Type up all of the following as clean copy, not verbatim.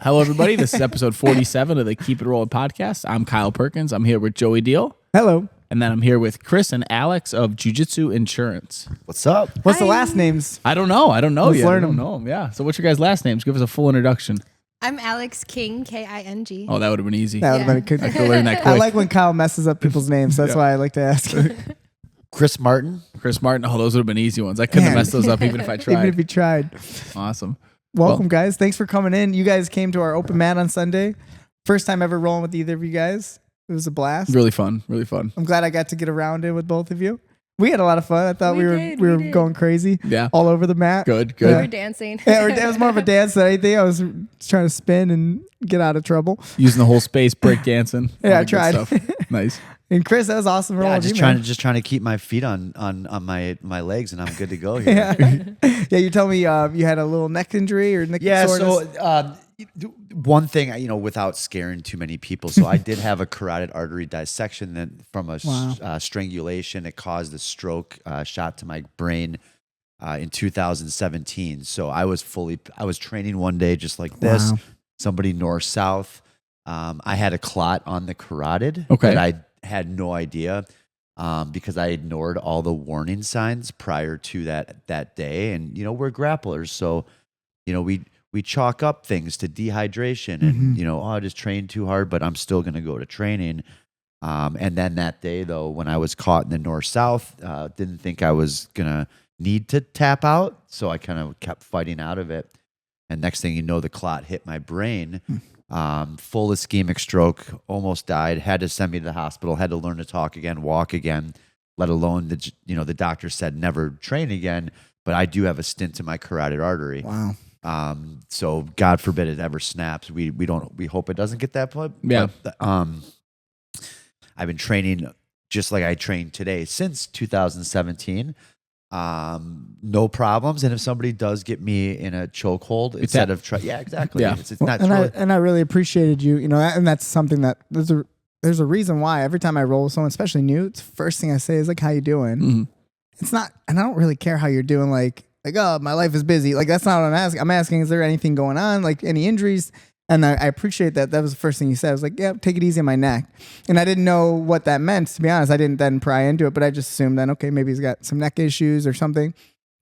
Hello, everybody. This is episode 47 of the Keep It Rolling podcast. I'm Kyle Perkins. I'm here with Joey Deal. Hello. And then I'm here with Chris and Alex of Jiu-jitsu Insurance. What's up? What's the last names? I don't know. Let's yet. learn I don't them. know 'em. Yeah. So what's your guys' last names? Give us a full introduction. I'm Alex King, King. Oh, that would have been easy. That would've been I good. could learn that I quick. like when Kyle messes up people's names. That's why I like to ask. Chris Martin. Chris Martin. Oh, those would have been easy ones. I couldn't have Man. messed those up even if I tried. Even if you tried. Awesome. Welcome, guys. Thanks for coming in. You guys came to our open mat on Sunday. First time ever rolling with either of you guys. It was a blast. Really fun. Really fun. I'm glad I got to get around it with both of you. We had a lot of fun. I thought we were did. going crazy. Yeah. All over the mat. Good. We were Good. dancing. Yeah, it was more of a dance than anything. I was trying to spin and get out of trouble. Using the whole space, break dancing. Yeah, all I the good tried. stuff. Nice. And Chris, that was awesome rolling Yeah, with just you, man. trying to keep my feet on my legs, and I'm good to go here. Yeah, you told me you had a little neck injury or neck Yeah. soreness. So one thing, without scaring too many people, so I did have a carotid artery dissection then from a strangulation. It caused a stroke shot to my brain in 2017. So I was training one day just like this. Wow. Somebody north south. I had a clot on the carotid Okay. that I had no idea because I ignored all the warning signs prior to that day. And we're grapplers, so we chalk up things to dehydration and I just trained too hard, but I'm still going to go to training. And then that day though, when I was caught in the north south, didn't think I was gonna need to tap out, so I kind of kept fighting out of it. And next thing you know, the clot hit my brain. Full ischemic stroke, almost died, had to send me to the hospital, had to learn to talk again, walk again, let alone the doctor said never train again, but I do have a stint in my carotid artery. Wow. So God forbid it ever snaps. We hope it doesn't get that point. Yeah. But, I've been training just like I trained today since 2017. No problems. And if somebody does get me in a chokehold instead of yeah, exactly. Yeah. It's not And I really appreciated you, and that's something that there's a reason why every time I roll with someone, especially new, it's the first thing I say is like, how you doing? Mm-hmm. It's not, and I don't really care how you're doing. Like, oh, my life is busy. Like, that's not what I'm asking. I'm asking, is there anything going on? Like any injuries? And I appreciate that. That was the first thing you said. I was like, yeah, take it easy on my neck. And I didn't know what that meant, to be honest. I didn't then pry into it, but I just assumed then, okay, maybe he's got some neck issues or something.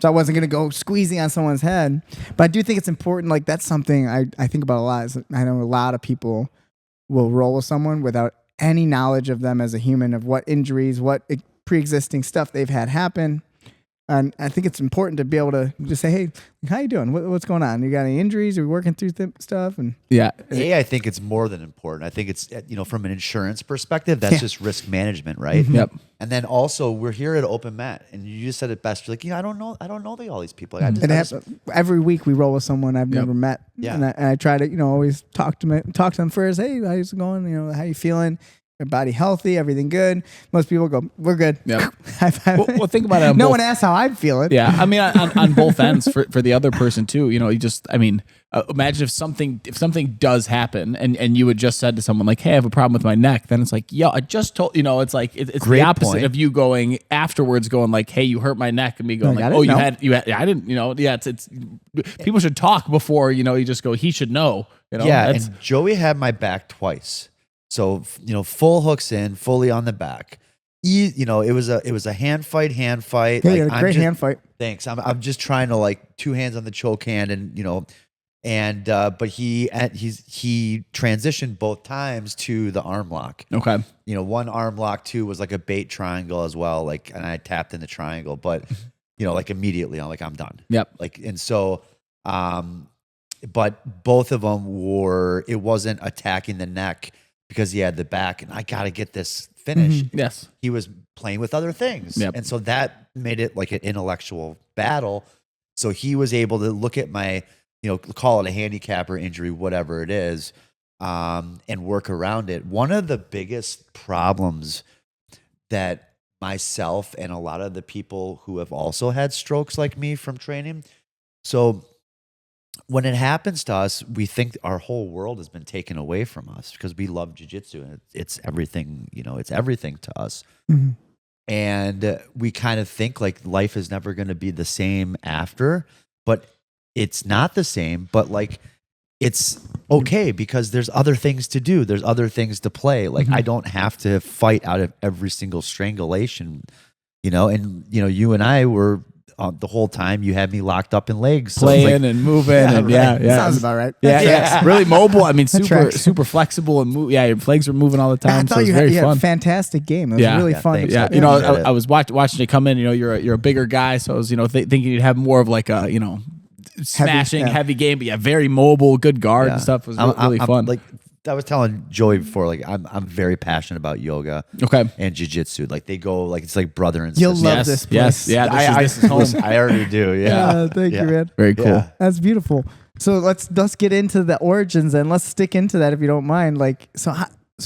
So I wasn't going to go squeezing on someone's head. But I do think it's important. Like, that's something I think about a lot. Is I know a lot of people will roll with someone without any knowledge of them as a human, of what injuries, what pre-existing stuff they've had happen. And I think it's important to be able to just say, hey, how you doing? What's going on? You got any injuries? Are you working through stuff? And Yeah. I think it's more than important. I think it's, from an insurance perspective, that's just risk management, right? Yep. And then also we're here at Open Mat, and you just said it best. You're like, I don't know all these people. Like, every week we roll with someone I've never met. Yeah. And I try to, always talk to them first. Hey, how's it going? How you feeling? Your body healthy? Everything good? Most people go, we're good. Yep. High five. Well, think about it. No one asks how I'm feeling. Yeah, I mean, on both ends for the other person too. Imagine if something does happen and you had just said to someone like, "Hey, I have a problem with my neck," then it's like, "Yo, I just told it's like it's Great the opposite point. of you going afterwards, going like, "Hey, you hurt my neck," and me going Like, I like, "Oh, didn't you had, I didn't, yeah." It's people should talk before you just go. He should know. Yeah, That's- and Joey had my back twice. So, full hooks in, fully on the back. It was a hand fight. Yeah, you had a great hand fight. Thanks. I'm just trying to, like, two hands on the choke hand, and but he transitioned both times to the arm lock. Okay. One arm lock too was like a bait triangle as well, like, and I tapped in the triangle, but like immediately I'm like, I'm done. Yep. Like, and so but both of them it wasn't attacking the neck because he had the back, and I got to get this finished. Mm-hmm. Yes. He was playing with other things. Yep. And so that made it like an intellectual battle. So he was able to look at my, call it a handicapper injury, whatever it is, and work around it. One of the biggest problems that myself and a lot of the people who have also had strokes like me from training. So when it happens to us, we think our whole world has been taken away from us because we love jiu-jitsu and it's everything, it's everything to us. Mm-hmm. And we kind of think like life is never going to be the same after, but it's not the same. But like it's okay because there's other things to do. There's other things to play. Like I don't have to fight out of every single strangulation, and you and I were the whole time you had me locked up in legs. So Playing and moving and right. Sounds about right. Yeah. Really mobile. I mean, super tracks. super flexible and your legs were moving all the I time. thought So it was you very had fun. a fantastic game. It was really fun. thanks. Yeah, Yeah. I was watching you come in. You're a bigger guy, so I was thinking you'd have more of like a smashing heavy game, but very mobile, good guard and stuff. It was really fun. Like I was telling Joey before, like I'm very passionate about yoga. Okay. And jiu-jitsu. Like they go like it's like brother and You'll sister. love Yes, this yes, place. yeah. This is home. I already do. Yeah. Thank you, man. Very cool. Yeah. That's beautiful. So let's get into the origins and let's stick into that if you don't mind. Like, so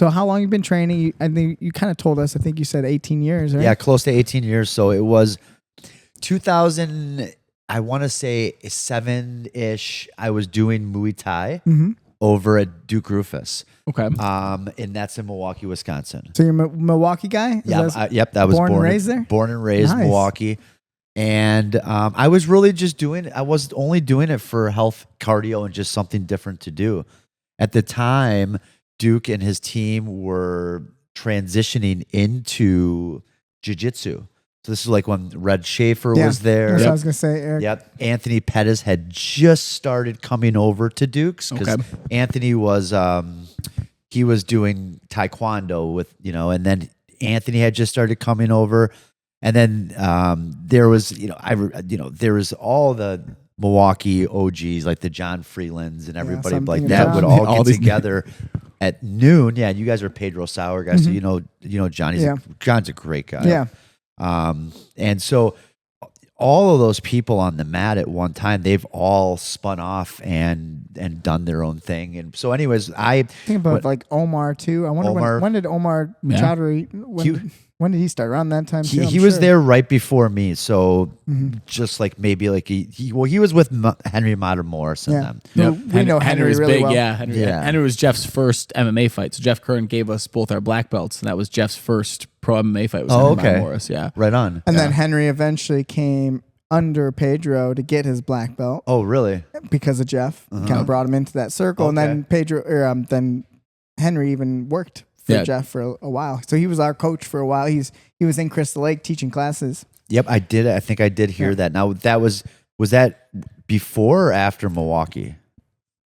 how long you been training? I think you kind of told us. I think you said 18 years, right? Yeah, close to 18 years. So it was 2000. I want to say 7-ish. I was doing Muay Thai over at Duke Rufus. Okay. And that's in Milwaukee, Wisconsin. So you're a Milwaukee guy? Yep. That was born and raised there? Born and raised Nice. Milwaukee. And I was really just I was only doing it for health, cardio, and just something different to do. At the time, Duke and his team were transitioning into jiu-jitsu. So this is like when Red Schaefer was there. That's what I was going to say, Eric. Yep. Anthony Pettis had just started coming over to Duke's because Anthony was he was doing taekwondo with, and then Anthony had just started coming over. And then there was, there was all the Milwaukee OGs like the John Freelands and everybody like that would all get together at noon. Yeah, you guys are Pedro Sauer guys, so you know Johnny's John's a great guy. Yeah. And so all of those people on the mat at one time, they've all spun off and done their own thing. And so anyways, I think about like Omar too. I wonder when did Omar Chowdhury, when did he start? Around that time too? He was there right before me. So just like maybe like he was with Henry Matamoros and them. We know Henry was really big. well. Yeah, Henry was Jeff's first MMA fight. So Jeff Curran gave us both our black belts, and that was Jeff's first pro MMA fight. Was Henry Matamoros. Yeah, right on. And then Henry eventually came under Pedro to get his black belt. Oh, really? Because of Jeff, kind of brought him into that circle, and then then Henry even worked for Jeff for a while. So he was our coach for a while. He was in Crystal Lake teaching classes. Yep, I did. I think I did hear that. Now that was that before or after Milwaukee?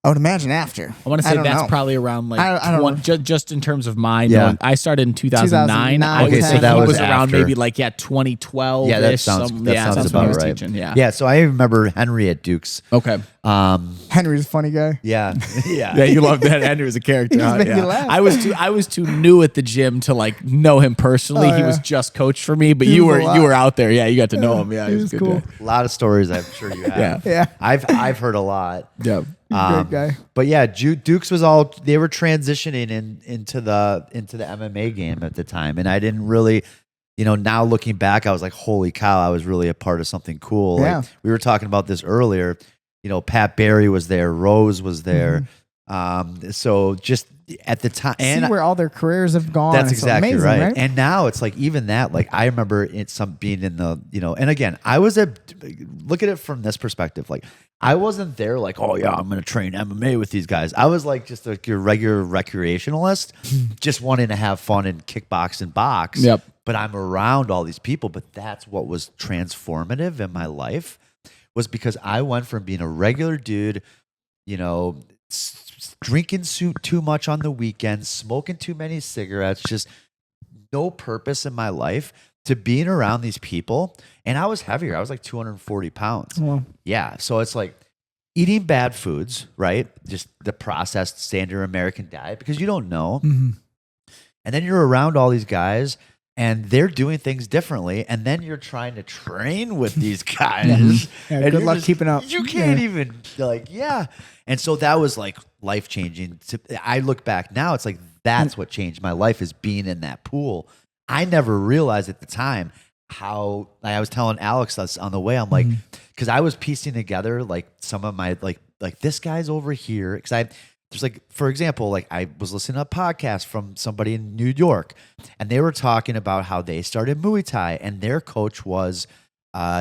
I would imagine after. I want to say that's probably around like I don't know. just in terms of mine. Yeah. I started in 2009. Okay, so that was around after. Maybe like 2012. Yeah, that sounds about right. Teaching, yeah. So I remember Henry at Duke's. Okay. Henry's a funny guy. Yeah. Yeah, you loved that. Henry was a character. He just made you laugh. I was too new at the gym to like know him personally. He was just coach for me, but you were out there. Yeah, you got to know him. Yeah, he was good cool. guy. A lot of stories I'm sure you have. Yeah. I've heard a lot. Yeah. Great guy. But yeah, Dukes was they were transitioning into the MMA game at the time. And I didn't really, now looking back, I was like, holy cow, I was really a part of something cool. Yeah. Like, we were talking about this earlier, Pat Barry was there, Rose was there. So just at the time, See where all their careers have gone. That's exactly amazing, right. And now it's like even that, like I remember being in the, and again, I was look at it from this perspective. Like I wasn't there like, oh yeah, I'm going to train MMA with these guys. I was like just like your regular recreationalist, just wanting to have fun and kickbox and box. Yep. But I'm around all these people. But that's what was transformative in my life was because I went from being a regular dude, drinking too much on the weekends, smoking too many cigarettes, just no purpose in my life, to being around these people. And I was heavier. I was like 240 pounds. Wow. Yeah. So it's like eating bad foods, right? Just the processed standard American diet because you don't know. And then you're around all these guys and they're doing things differently. And then you're trying to train with these guys. And good luck keeping up. You can't even And so that was like life changing. I look back now, it's like that's what changed my life is being in that pool. I never realized at the time how I was telling Alex that's on the way. I'm like, because I was piecing together like some of my like this guy's over here. Because there's like, for example, like I was listening to a podcast from somebody in New York, and they were talking about how they started Muay Thai, and their coach was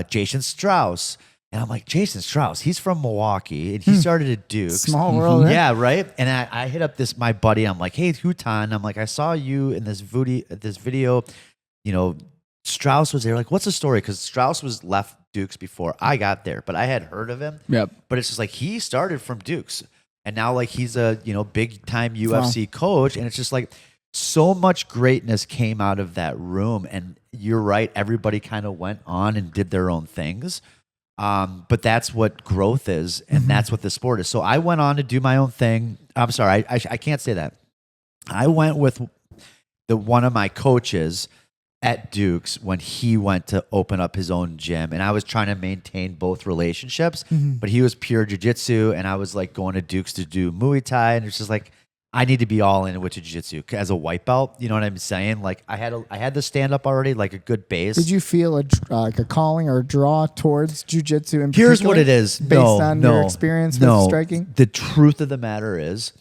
Jason Strauss. And I'm like, Jason Strauss, he's from Milwaukee and he started at Duke. Small world, right? Yeah, right. And I hit up my buddy. I'm like, hey, Hutan. I'm like, I saw you in this video. You know, Strauss was there. Like, what's the story? Because Strauss was left Dukes before I got there, but I had heard of him. Yep. But it's just like he started from Dukes, and now like he's a big time UFC coach, and it's just like so much greatness came out of that room. And you're right, everybody kind of went on and did their own things. But that's what growth is, and that's what the sport is. So I went on to do my own thing. I'm sorry, I can't say that. I went with one of my coaches at Duke's when he went to open up his own gym, and I was trying to maintain both relationships. But he was pure jiu-jitsu, and I was like going to Duke's to do Muay Thai, and it's just like I need to be all in with jiu-jitsu as a white belt. You know what I'm saying? Like I had the stand up already, like a good base. Did you feel like a calling or a draw towards jiu-jitsu in Here's particular? what it is. Based on your experience with striking? The truth of the matter is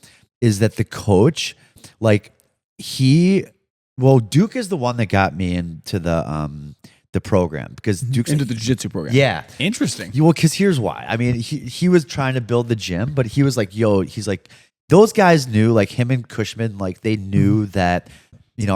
that the coach, like Duke is the one that got me into the program because Duke's Into the jiu-jitsu program. Yeah. Interesting. Well, because here's why. I mean, he was trying to build the gym, but he was like, he's like, those guys knew, like him and Cushman, like they knew that,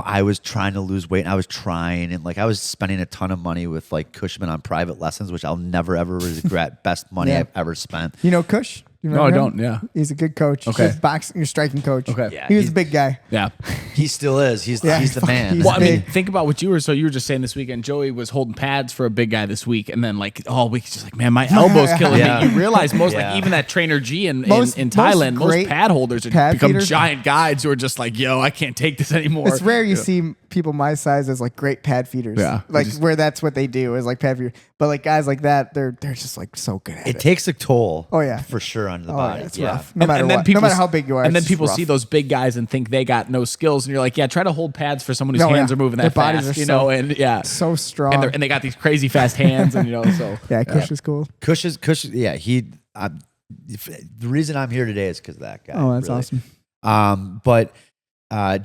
I was trying to lose weight and I was trying, and like I was spending a ton of money with like Cushman on private lessons, which I'll never ever regret. Best money I've ever spent. You know Kush? You No, I remember don't. him? Yeah. He's a good coach. Okay. He's boxing, your striking coach. Okay. Yeah, he was a big guy. Yeah. He still is. He's the man. he's Well, I mean, big. think about what you were just saying this weekend. Joey was holding pads for a big guy this week, and then like all week, he's just like, man, my elbow's killing Yeah. me. You realize most, Yeah. like even that trainer G in Most Thailand, most great pad holders have pad become feeders- giant guys who are just like, yo, I can't take this anymore. It's rare you see people my size as like great pad feeders. Yeah. Like where that's what they do is like pad feeders. But like guys like that, they're just like so good at it. It takes a toll. Oh, yeah. For sure on the Oh, body. yeah, it's yeah. rough. No matter what. No matter how big you are. And then it's people rough. see those big guys and think they got no skills, and you're like, yeah, try to hold pads for someone whose No, hands yeah. are moving Their that bodies fast, are so- and yeah, so strong. and they got these crazy fast hands, and so Yeah, Kush is cool. Kush is yeah. The reason I'm here today is because of that guy. Oh, that's really. awesome. But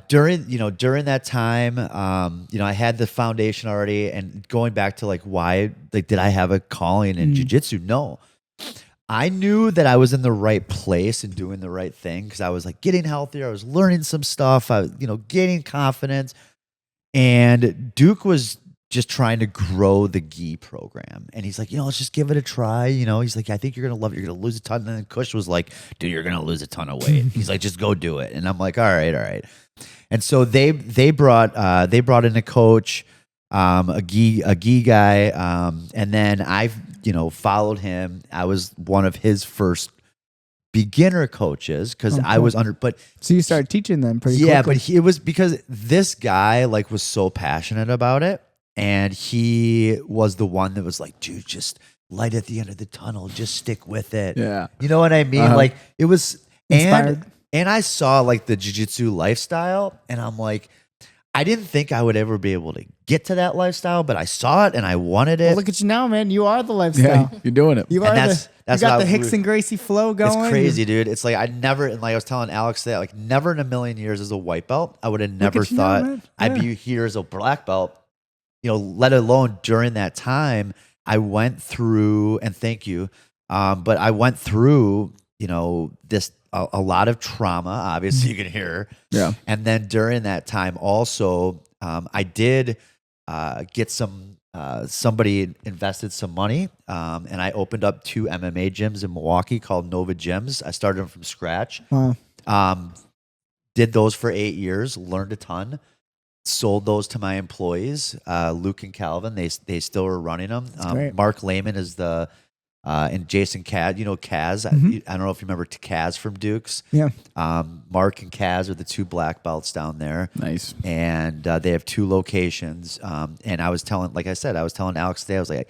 during that time, I had the foundation already, and going back to like why, like, did I have a calling in jiu-jitsu? No. I knew that I was in the right place and doing the right thing because I was like getting healthier. I was learning some stuff. I was, gaining confidence. And Duke was just trying to grow the gi program. And he's like, let's just give it a try. He's like, I think you're going to love it. You're going to lose a ton. And then Kush was like, dude, you're going to lose a ton of weight. He's like, just go do it. And I'm like, all right. And so they brought in a coach, a gi guy. And then I followed him. I was one of his first beginner coaches because I was but So you started teaching them pretty yeah, quickly. but it was because this guy like was so passionate about it, and he was the one that was like, dude, just light at the end of the tunnel, just stick with it. Yeah. You know what I mean? Like it was Inspired. and I saw like the jiu-jitsu lifestyle, and I'm like, I didn't think I would ever be able to get to that lifestyle, but I saw it and I wanted it. Well, look at you now, man. You are the lifestyle. Yeah, you're doing it. You And are that's you got what the I- Hicks and Gracie flow going. It's crazy, dude. It's like and like I was telling Alex that, like, never in a million years as a white belt, I would have never at you now, thought man. I'd Yeah. be here as a black belt. Let alone during that time, I went through, and thank you, but I went through, this a lot of trauma. Obviously, you can hear. Yeah. And then during that time, also, I did get somebody invested some money, and I opened up 2 MMA gyms in Milwaukee called Nova Gyms. I started them from scratch. Wow. Did those for 8 years, learned a ton, sold those to my employees, Luke and Calvin. They still are running them. great. Mark Lehman is and Jason Kaz, Kaz. I don't know if you remember Kaz from Dukes. Yeah. Mark and Kaz are the 2 black belts down there. Nice. And they have 2 locations. And I was telling Alex today, I was like,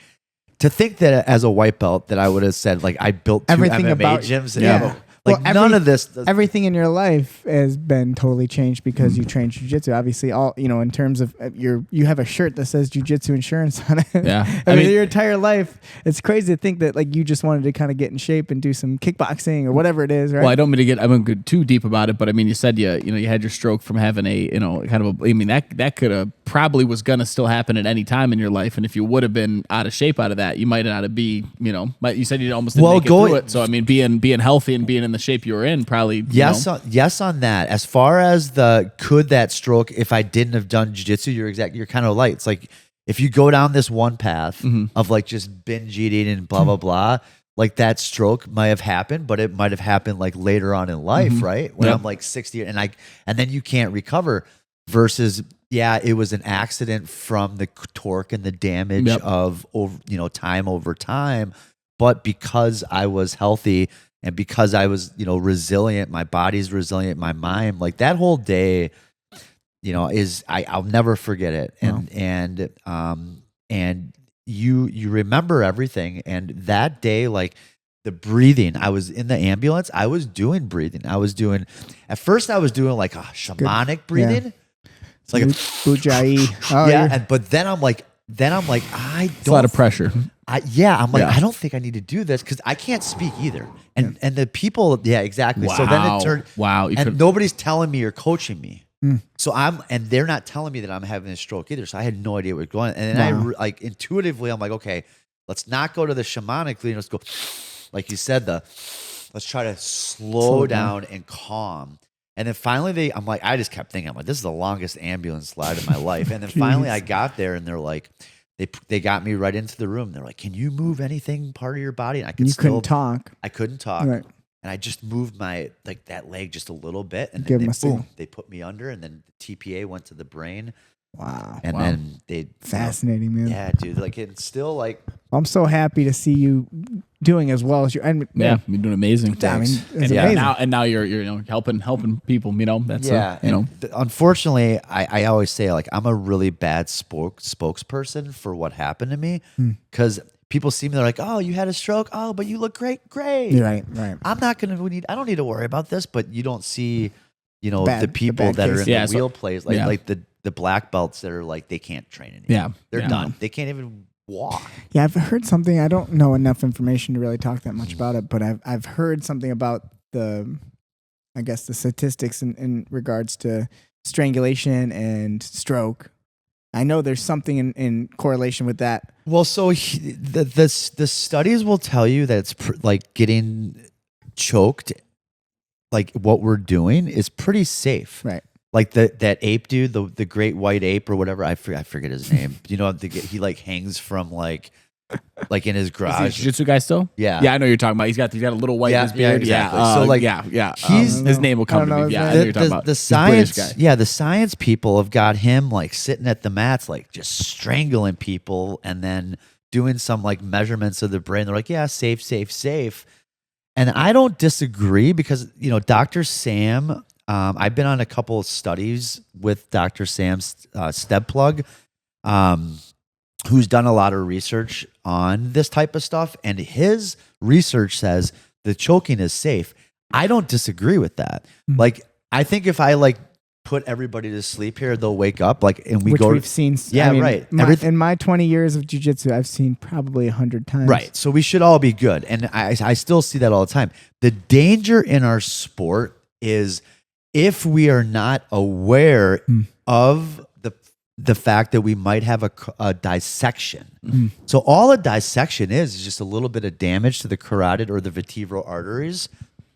to think that as a white belt that I would have said, like, I built 2 Everything MMA about- gyms. yeah. Like, Well, none of this. Everything in your life has been totally changed because you train jiu-jitsu. Obviously, all in terms of you have a shirt that says Jiujitsu Insurance on it. Yeah. I I mean, mean- your entire life, it's crazy to think that like you just wanted to kind of get in shape and do some kickboxing or whatever it is, right? Well, I don't mean to get too deep about it, but I mean, you said you had your stroke from having a kind of a. I mean that could have probably was going to still happen at any time in your life. And if you would have been out of shape out of that, you might not be, but you said you almost didn't make it through it. So, I mean, being healthy and being in the shape you were in probably. Yes on that. As far as could that stroke, if I didn't have done jiu-jitsu, you're kind of right. It's like, if you go down this one path of like just binge eating and blah, blah, blah, like that stroke might have happened, but it might have happened like later on in life, right? When I'm like 60 and then you can't recover versus, it was an accident from the torque and the damage of, time over time. But because I was healthy and because I was, resilient, my body's resilient, my mind, like that whole day, I'll never forget it. And you remember everything. And that day, like the breathing, I was in the ambulance. I was doing breathing. At first I was doing like a shamanic breathing. Yeah. It's like Ujjayi. But then I'm like, I don't. It's a lot of pressure. I don't think I need to do this because I can't speak either. And the people, exactly. Wow. So then it turned, and nobody's telling me or coaching me. So and they're not telling me that I'm having a stroke either. So I had no idea what was going on. And then I intuitively, I'm like, okay, let's not go to the shamanic. Let's go, like you said, let's try to slow down and calm. And then finally I'm like, I just kept thinking, I'm like, this is the longest ambulance ride of my life. And then finally I got there and they're like, they got me right into the room. They're like, can you move anything part of your body? And I couldn't talk. I couldn't talk. Right. And I just moved that leg just a little bit, and then they put me under, and then the TPA went to the brain. Wow. And then they fascinating, man. Yeah, dude. Like it's still like I'm so happy to see you doing as well as you. And you're doing amazing. Thanks. It's amazing. Now you're helping people. That's unfortunately, I always say like I'm a really bad spokesperson for what happened to me because. People see me, they're like, oh, you had a stroke? Oh, but you look great. Right. I'm not going to, I don't need to worry about this, but you don't see, the people that are in the wheel plays, like the black belts that are like, they can't train anymore. Yeah. They're done. They can't even walk. Yeah, I've heard something, I don't know enough information to really talk that much about it, but I've heard something about the statistics in regards to strangulation and stroke. I know there's something in correlation with that. Well, so the studies will tell you that it's like getting choked, like what we're doing is pretty safe. Right. Like that ape dude, the great white ape or whatever, I forget his name. He like hangs from like in his garage. Is he a jiu-jitsu guy still? Yeah. Yeah, I know you're talking about. He's got a little white in his beard. Exactly. So his name will come to me. Yeah, I know you're talking about. The science, the science people have got him like sitting at the mats, like just strangling people and then doing some like measurements of the brain. They're like, yeah, safe. And I don't disagree because, Dr. Sam, I've been on a couple of studies with Dr. Sam's Step Plug, who's done a lot of research on this type of stuff. And his research says the choking is safe. I don't disagree with that. Mm-hmm. Like, I think if I like put everybody to sleep here, they'll wake up and we Which go. We've seen. Yeah, right. In my 20 years of jiu-jitsu, I've seen probably 100 times. Right. So we should all be good. And I still see that all the time. The danger in our sport is if we are not aware of the fact that we might have a dissection. Mm-hmm. So all a dissection is just a little bit of damage to the carotid or the vertebral arteries.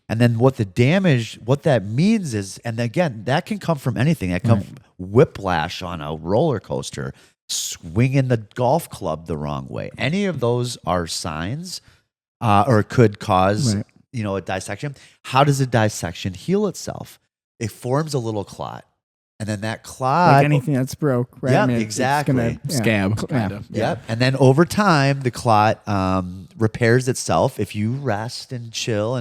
And then what that means is, and again, that can come from anything. That can come from whiplash on a roller coaster, swinging the golf club the wrong way. Any of those are signs or could cause, a dissection. How does a dissection heal itself? It forms a little clot. And then that clot, like anything that's broke, right? Yeah, exactly. Scab, kind of. Yep. And then over time, the clot repairs itself if you rest and chill.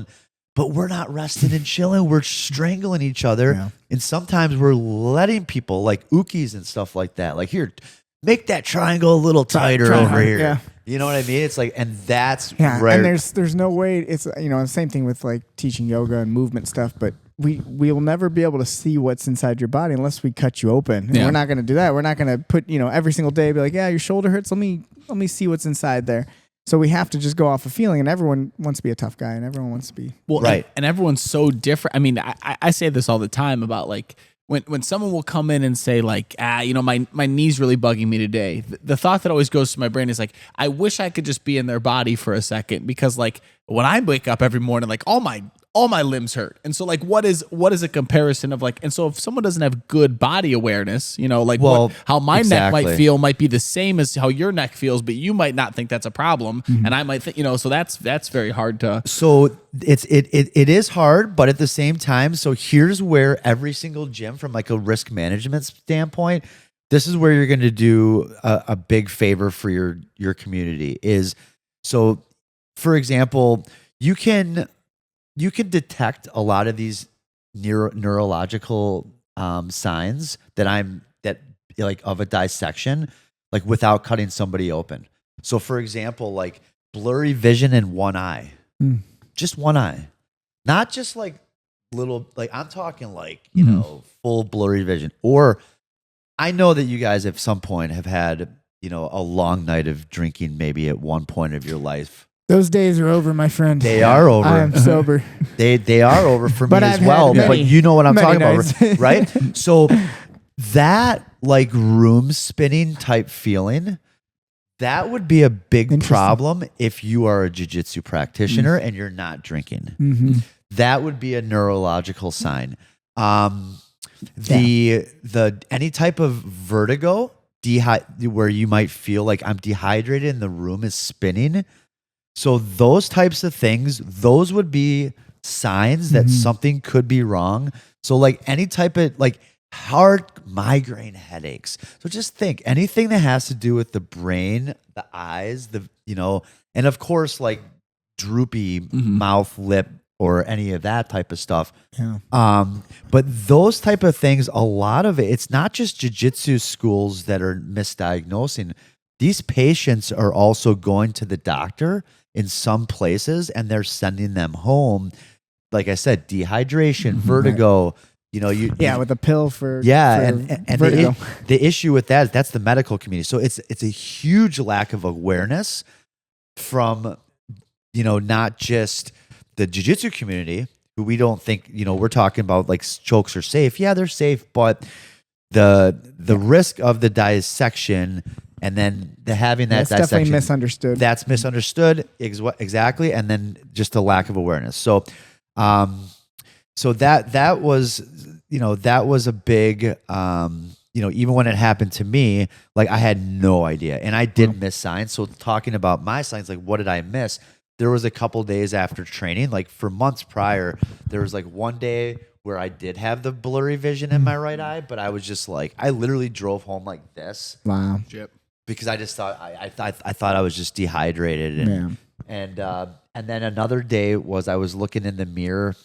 But we're not resting and chilling. We're strangling each other, and sometimes we're letting people like Ukis and stuff like that. Like, here, make that triangle a little tighter over here. Yeah. You know what I mean? It's like, and that's And there's no way. It's the same thing with like teaching yoga and movement stuff, but. We'll never be able to see what's inside your body unless we cut you open. And we're not going to do that. We're not going to put, every single day be like, yeah, your shoulder hurts. Let me see what's inside there. So we have to just go off a feeling, and everyone wants to be a tough guy, and everyone wants to be right. And everyone's so different. I mean, I say this all the time about like when someone will come in and say like, my knee's really bugging me today, the thought that always goes to my brain is like, I wish I could just be in their body for a second, because like when I wake up every morning, like all my limbs hurt. And so like, what is a comparison of like, and so if someone doesn't have good body awareness, like how my neck might feel might be the same as how your neck feels, but you might not think that's a problem. And I might think, so that's very hard to. So it is hard, but at the same time, so here's where every single gym from like a risk management standpoint, this is where you're going to do a big favor for your community is, so for example, you can detect a lot of these neurological signs that like of a dissection, like without cutting somebody open. So for example, like blurry vision in one eye, just one eye, not just like little, like I'm talking like, full blurry vision. Or I know that you guys at some point have had, a long night of drinking maybe at one point of your life. Those days are over, my friend. They are over. I am sober. They are over for me as well. But you know what I'm talking about, right? So that like room spinning type feeling, that would be a big problem if you are a jiu-jitsu practitioner and you're not drinking. That would be a neurological sign. The any type of vertigo, where you might feel like I'm dehydrated and the room is spinning. So those types of things, those would be signs that something could be wrong. So like any type of like hard migraine headaches. So just think anything that has to do with the brain, the eyes, and of course like droopy mouth, lip, or any of that type of stuff. Yeah. But those type of things, a lot of it's not just jiu-jitsu schools that are misdiagnosing. These patients are also going to the doctor in some places and they're sending them home. Like I said, dehydration, vertigo, with a pill for and vertigo. The issue with that is that's the medical community. So it's a huge lack of awareness from, not just the jiu-jitsu community, who we don't think, we're talking about like chokes are safe. Yeah, they're safe, but the risk of the dissection and then having that dissection, definitely misunderstood. That's misunderstood exactly, and then just a lack of awareness. So, that was a big, even when it happened to me, like I had no idea, and I did miss signs. So talking about my signs, like what did I miss? There was a couple days after training, like for months prior, there was like one day where I did have the blurry vision in my right eye, but I was just like, I literally drove home like this. Wow. Yep. Because I just thought I thought I was just dehydrated, and then another day was I was looking in the mirror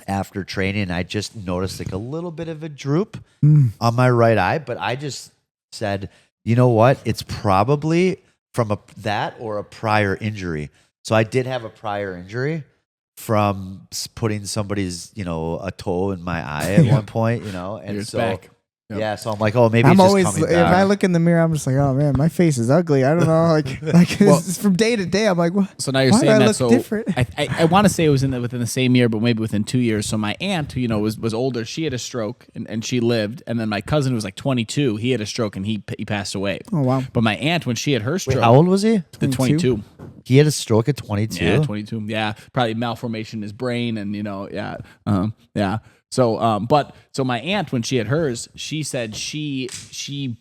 after training, and I just noticed like a little bit of a droop on my right eye, but I just said, you know what, it's probably from that or a prior injury. So I did have a prior injury from putting somebody's a toe in my eye at one point, and so. Back. Yep. Yeah, so I'm like, oh, maybe it's just coming back. If I look in the mirror, I'm just like, oh man, my face is ugly. I don't know, it's from day to day. I'm like, what? So now you're saying that. So different? I want to say it was within the same year, but maybe within 2 years. So my aunt, who was older, she had a stroke and she lived, and then my cousin who was like 22, he had a stroke and he passed away. Oh wow! But my aunt, when she had her stroke, how old was he? 22. He had a stroke at 22. Yeah, 22. Yeah, probably malformation in his brain, and yeah. So, so my aunt, when she had hers, she said she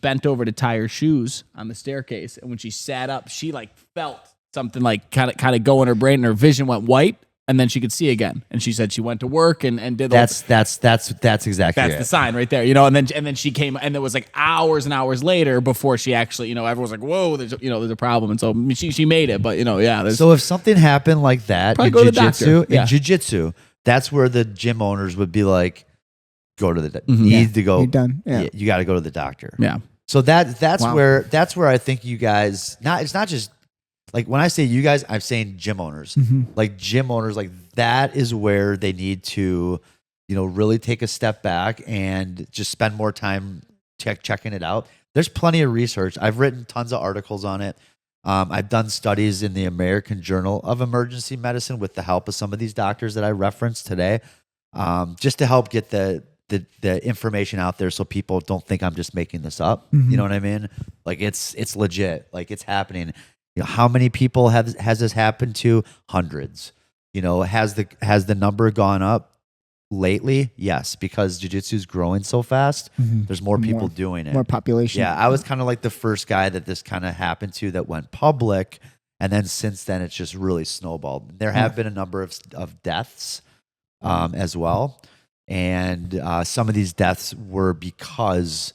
bent over to tie her shoes on the staircase, and when she sat up, she like felt something like kind of go in her brain, and her vision went white, and then she could see again. And she said she went to work and did that's exactly the sign right there, and then she came, and it was like hours and hours later before she actually, everyone's like, whoa, there's a problem, and so she made it, but so if something happened like that in jiu-jitsu, that's where the gym owners would be like, go to the need to go. You're done. Yeah. You got to go to the doctor. Yeah. So that's where I think you guys, it's not just like when I say you guys, I'm saying gym owners. Like gym owners, like that is where they need to, really take a step back and just spend more time checking it out. There's plenty of research. I've written tons of articles on it. I've done studies in the American Journal of Emergency Medicine with the help of some of these doctors that I referenced today, just to help get the the information out there so people don't think I'm just making this up. Mm-hmm. You know what I mean? Like it's legit. Like it's happening. You know, how many people has this happened to? Hundreds. You know, has the number gone up lately? Yes, because jiu-jitsu is growing so fast. Mm-hmm. There's more people doing it. More population. Yeah, I was kind of like the first guy that this kind of happened to that went public, and then since then it's just really snowballed. There have been a number of deaths as well, and some of these deaths were because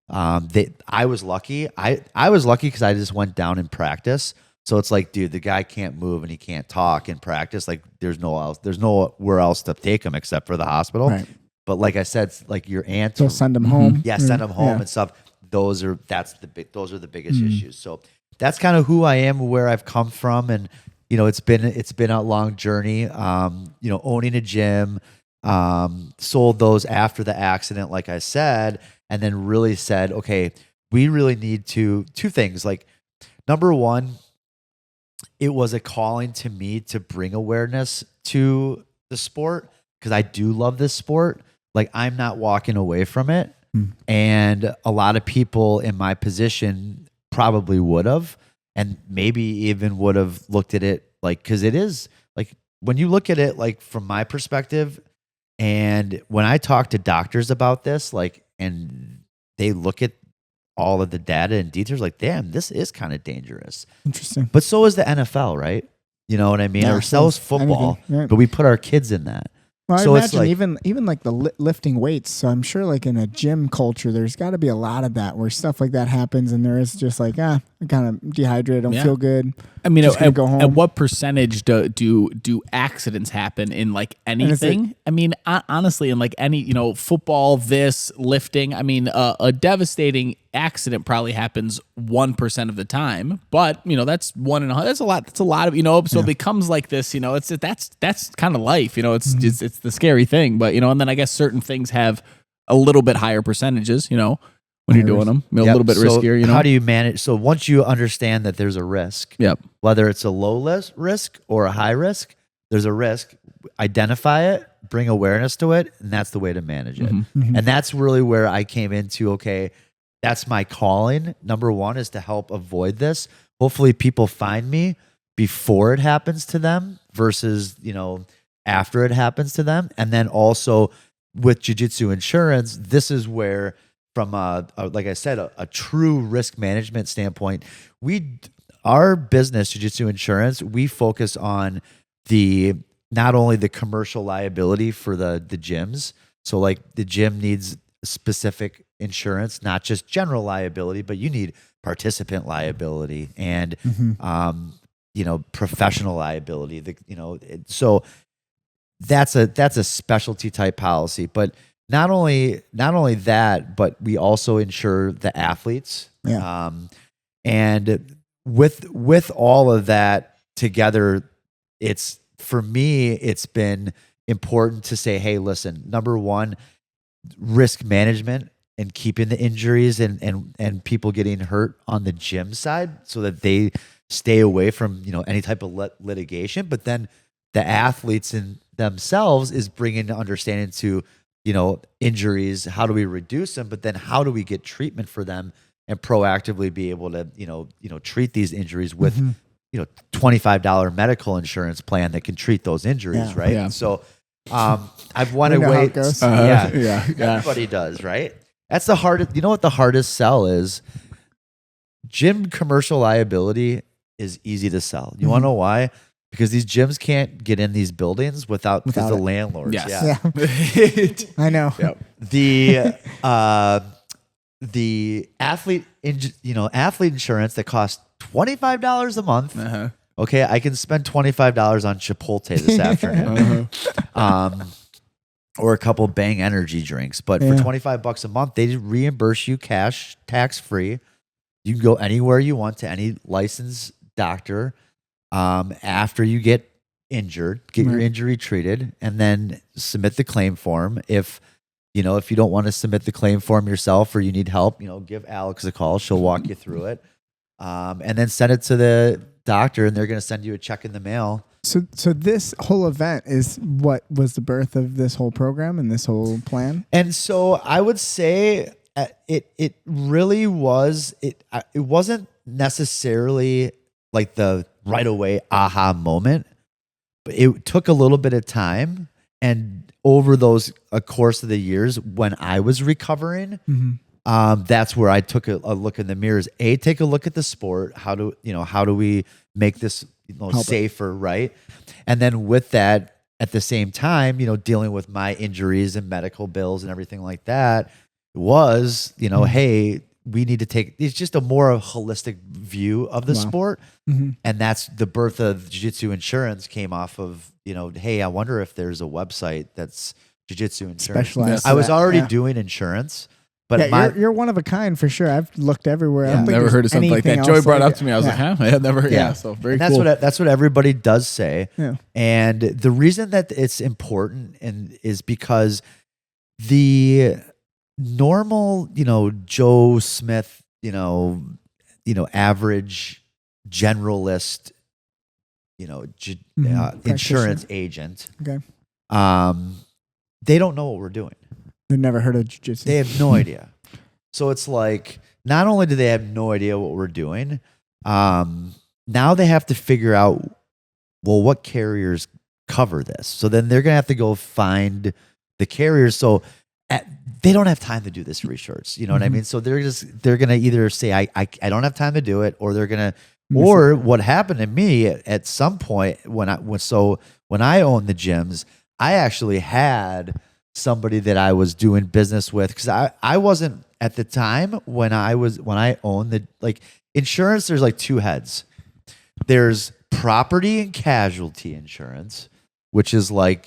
I was lucky. I was lucky because I just went down in practice. So it's like, dude, the guy can't move and he can't talk in practice. Like, there's nowhere else to take him except for the hospital. Right. But like I said, like your aunt, So send them home. yeah, send them home and stuff. Those are the biggest issues. So that's kind of who I am, where I've come from, and you know, it's been a long journey. You know, owning a gym, sold those after the accident, like I said, and then really said, okay, we really need two things. Like, number one, it was a calling to me to bring awareness to the sport because I do love this sport. Like, I'm not walking away from it. And a lot of people in my position probably would have, and maybe even would have looked at it like, because it is like, when you look at it like from my perspective, and when I talk to doctors about this, like, and they look at all of the data and details, like, damn, this is kind of dangerous. Interesting. But so is the NFL, right? You know what I mean? Yeah, Or so is football, anything, right. but we put our kids in that. Well, I So it's imagine like- even like the lifting weights. So I'm sure like in a gym culture, there's got to be a lot of that where stuff like that happens, and there is just like, I'm kind of dehydrated, don't feel good. I mean, Just gonna go home. at what percentage do accidents happen in like anything? I mean, honestly, in like any, you know, football, lifting. I mean, a devastating accident probably happens 1% of the time, but you know, that's one in a hundred. That's a lot. That's a lot of, you know. So it becomes like this. You know, that's kind of life. You know, it's the scary thing. But you know, and then I guess certain things have a little bit higher percentages. You know, when you're doing them, a little bit riskier. You know, how do you manage? So once you understand that there's a risk, whether it's a low risk or a high risk, there's a risk. Identify it, bring awareness to it, and that's the way to manage it. And that's really where I came into. Okay, that's my calling. Number one is to help avoid this. Hopefully, people find me before it happens to them versus, you know, after it happens to them. And then also with Jiu-Jitsu Insurance, this is where, from like I said, a true risk management standpoint, our business, Jiu-Jitsu Insurance, we focus on not only the commercial liability for the gyms. So like the gym needs specific insurance, not just general liability, but you need participant liability and you know, professional liability. So that's a specialty type policy. But not only that, but we also insure the athletes. And with all of that together, for me, it's been important to say, hey, listen, number one, risk management and keeping the injuries and people getting hurt on the gym side so that they stay away from, you know, any type of litigation. But then the athletes in themselves is bringing understanding to, you know, injuries. How do we reduce them? But then how do we get treatment for them and proactively be able to, you know, treat these injuries with, you know, $25 medical insurance plan that can treat those injuries, right? Yeah. So I've wanted how it weight. goes. Yeah. Everybody does, right? That's the hardest. You know what the hardest sell is? Gym commercial liability is easy to sell. You want to know why? Because these gyms can't get in these buildings without the it. landlords. Yes. I know. The athlete insurance that costs $25 a month. Okay, I can spend $25 on Chipotle this afternoon, or a couple Bang energy drinks. But for $25 a month, they reimburse you cash, tax free. You can go anywhere you want to any licensed doctor after you get injured, get your injury treated, and then submit the claim form. If you don't want to submit the claim form yourself or you need help, give Alex a call. She'll walk you through it. And then send it to the doctor, and they're going to send you a check in the mail So this whole event is what was the birth of this whole program and this whole plan? And so I would say it really was, it wasn't necessarily like the right away aha moment, but it took a little bit of time. And over those a course of the years when I was recovering, that's where I took a look in the mirrors. Take a look at the sport. How do we make this safer, right? And then with that, at the same time, dealing with my injuries and medical bills and everything like that was, hey, we need to take, it's just a more holistic view of the sport. And that's the birth of Jiu-Jitsu Insurance came off of, hey, I wonder if there's a website that's Jiu-Jitsu Insurance. Specialized I was for that, already yeah. doing insurance, but you're one of a kind for sure. I've looked everywhere. I don't I've think never there's heard of something like that. anything Joey else brought it like up to me. I was like, huh? I had never heard. Yeah. So very and cool. that's what everybody does say. Yeah. And the reason that it's important is because the normal, Joe Smith, average generalist, insurance agent, Okay. They don't know what we're doing. They've never heard of jiu-jitsu. They have no idea. So it's like, not only do they have no idea what we're doing, now they have to figure out, well, what carriers cover this. So then they're going to have to go find the carriers. So they don't have time to do this research. You know what I mean? So they're going to either say, I don't have time to do it, or they're going to, or what happened to me at some point when I owned the gyms, I actually had somebody that I was doing business with, because I wasn't at the time when I owned the insurance. There's like two heads. There's property and casualty insurance, which is like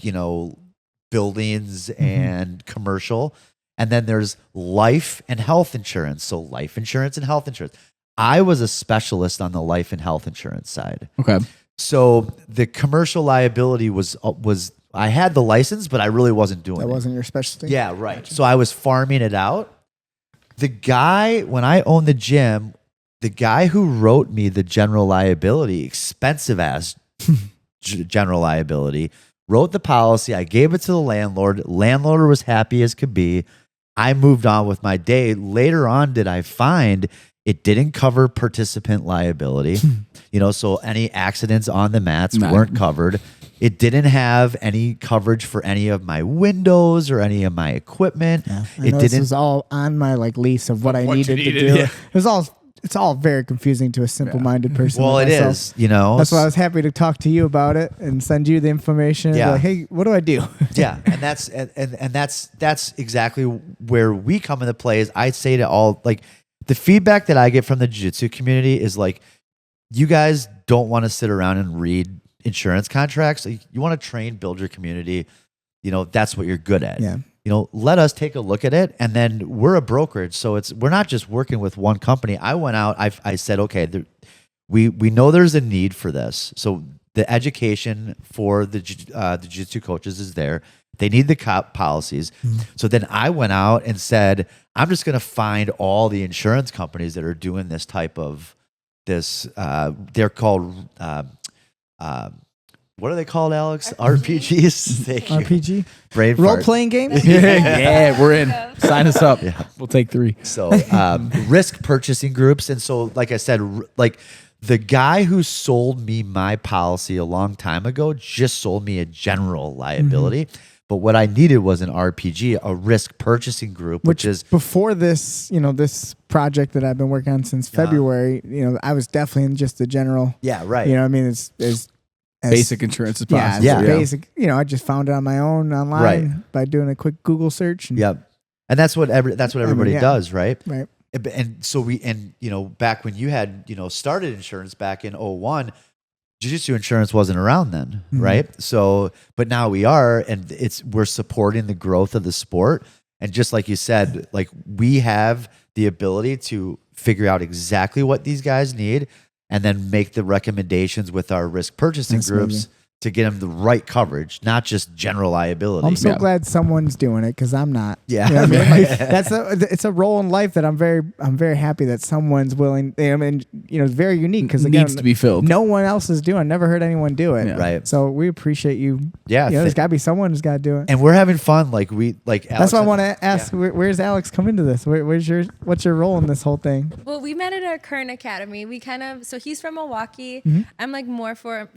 buildings and commercial, and then there's life and health insurance. So life insurance and health insurance. I was a specialist on the life and health insurance side. Okay. So the commercial liability was I had the license, but I really wasn't doing it. That wasn't your specialty? Yeah, right. So I was farming it out. The guy, when I owned the gym, the guy who wrote me the general liability, expensive ass general liability, wrote the policy. I gave it to the landlord. Landlord was happy as could be. I moved on with my day. Later on, did I find it didn't cover participant liability. So any accidents on the mats weren't covered. It didn't have any coverage for any of my windows or any of my equipment. Yeah. This was all on my lease of what I what you needed to needed, do. yeah. It's all very confusing to a simple-minded person. Well, like it myself. is, That's why I was happy to talk to you about it and send you the information. Yeah. Like, hey, what do I do? Yeah, and that's exactly where we come into play. Is I say to all, the feedback that I get from the jiu-jitsu community is like, you guys don't want to sit around and read insurance contracts. You want to train, build your community. That's what you're good at. Yeah. Let us take a look at it. And then we're a brokerage. So we're not just working with one company. I went out, I said, okay, we know there's a need for this. So the education for the jiu-jitsu coaches is there. They need the policies. So then I went out and said, I'm just going to find all the insurance companies that are doing this type of they're called, what are they called, Alex? RPGs. Thank you. RPG? Brain Role fart. playing games? Yeah, we're in. Sign us up. Yeah. We'll take 3. So risk purchasing groups. And so, like I said, the guy who sold me my policy a long time ago just sold me a general liability. But what I needed was an RPG, a risk purchasing group, which is before this, this project that I've been working on since February, I was definitely in just the general. Yeah, right. I mean, it's as basic insurance as yeah, possible. yeah, basic. I just found it on my own online by doing a quick Google search. And, Yep. And that's what everybody does, right? Right. And so back when you had, started insurance back in 2001, Jiu-Jitsu Insurance wasn't around then, right? So, but now we are, and we're supporting the growth of the sport. And just like you said, we have the ability to figure out exactly what these guys need and then make the recommendations with our risk purchasing groups to get him the right coverage, not just general liability. I'm so glad someone's doing it because I'm not. Yeah. You know what I mean? Like, it's a role in life that I'm very happy that someone's willing. I mean, it's very unique because needs to be filled. No one else is doing. Never heard anyone do it. Yeah. Right. So we appreciate you. Yeah. There's got to be someone who's got to do it. And we're having fun. Like Alex, That's why I want to ask. Where's Alex come into this? What's your role in this whole thing? Well, we met at our current academy. So he's from Milwaukee. I'm like more from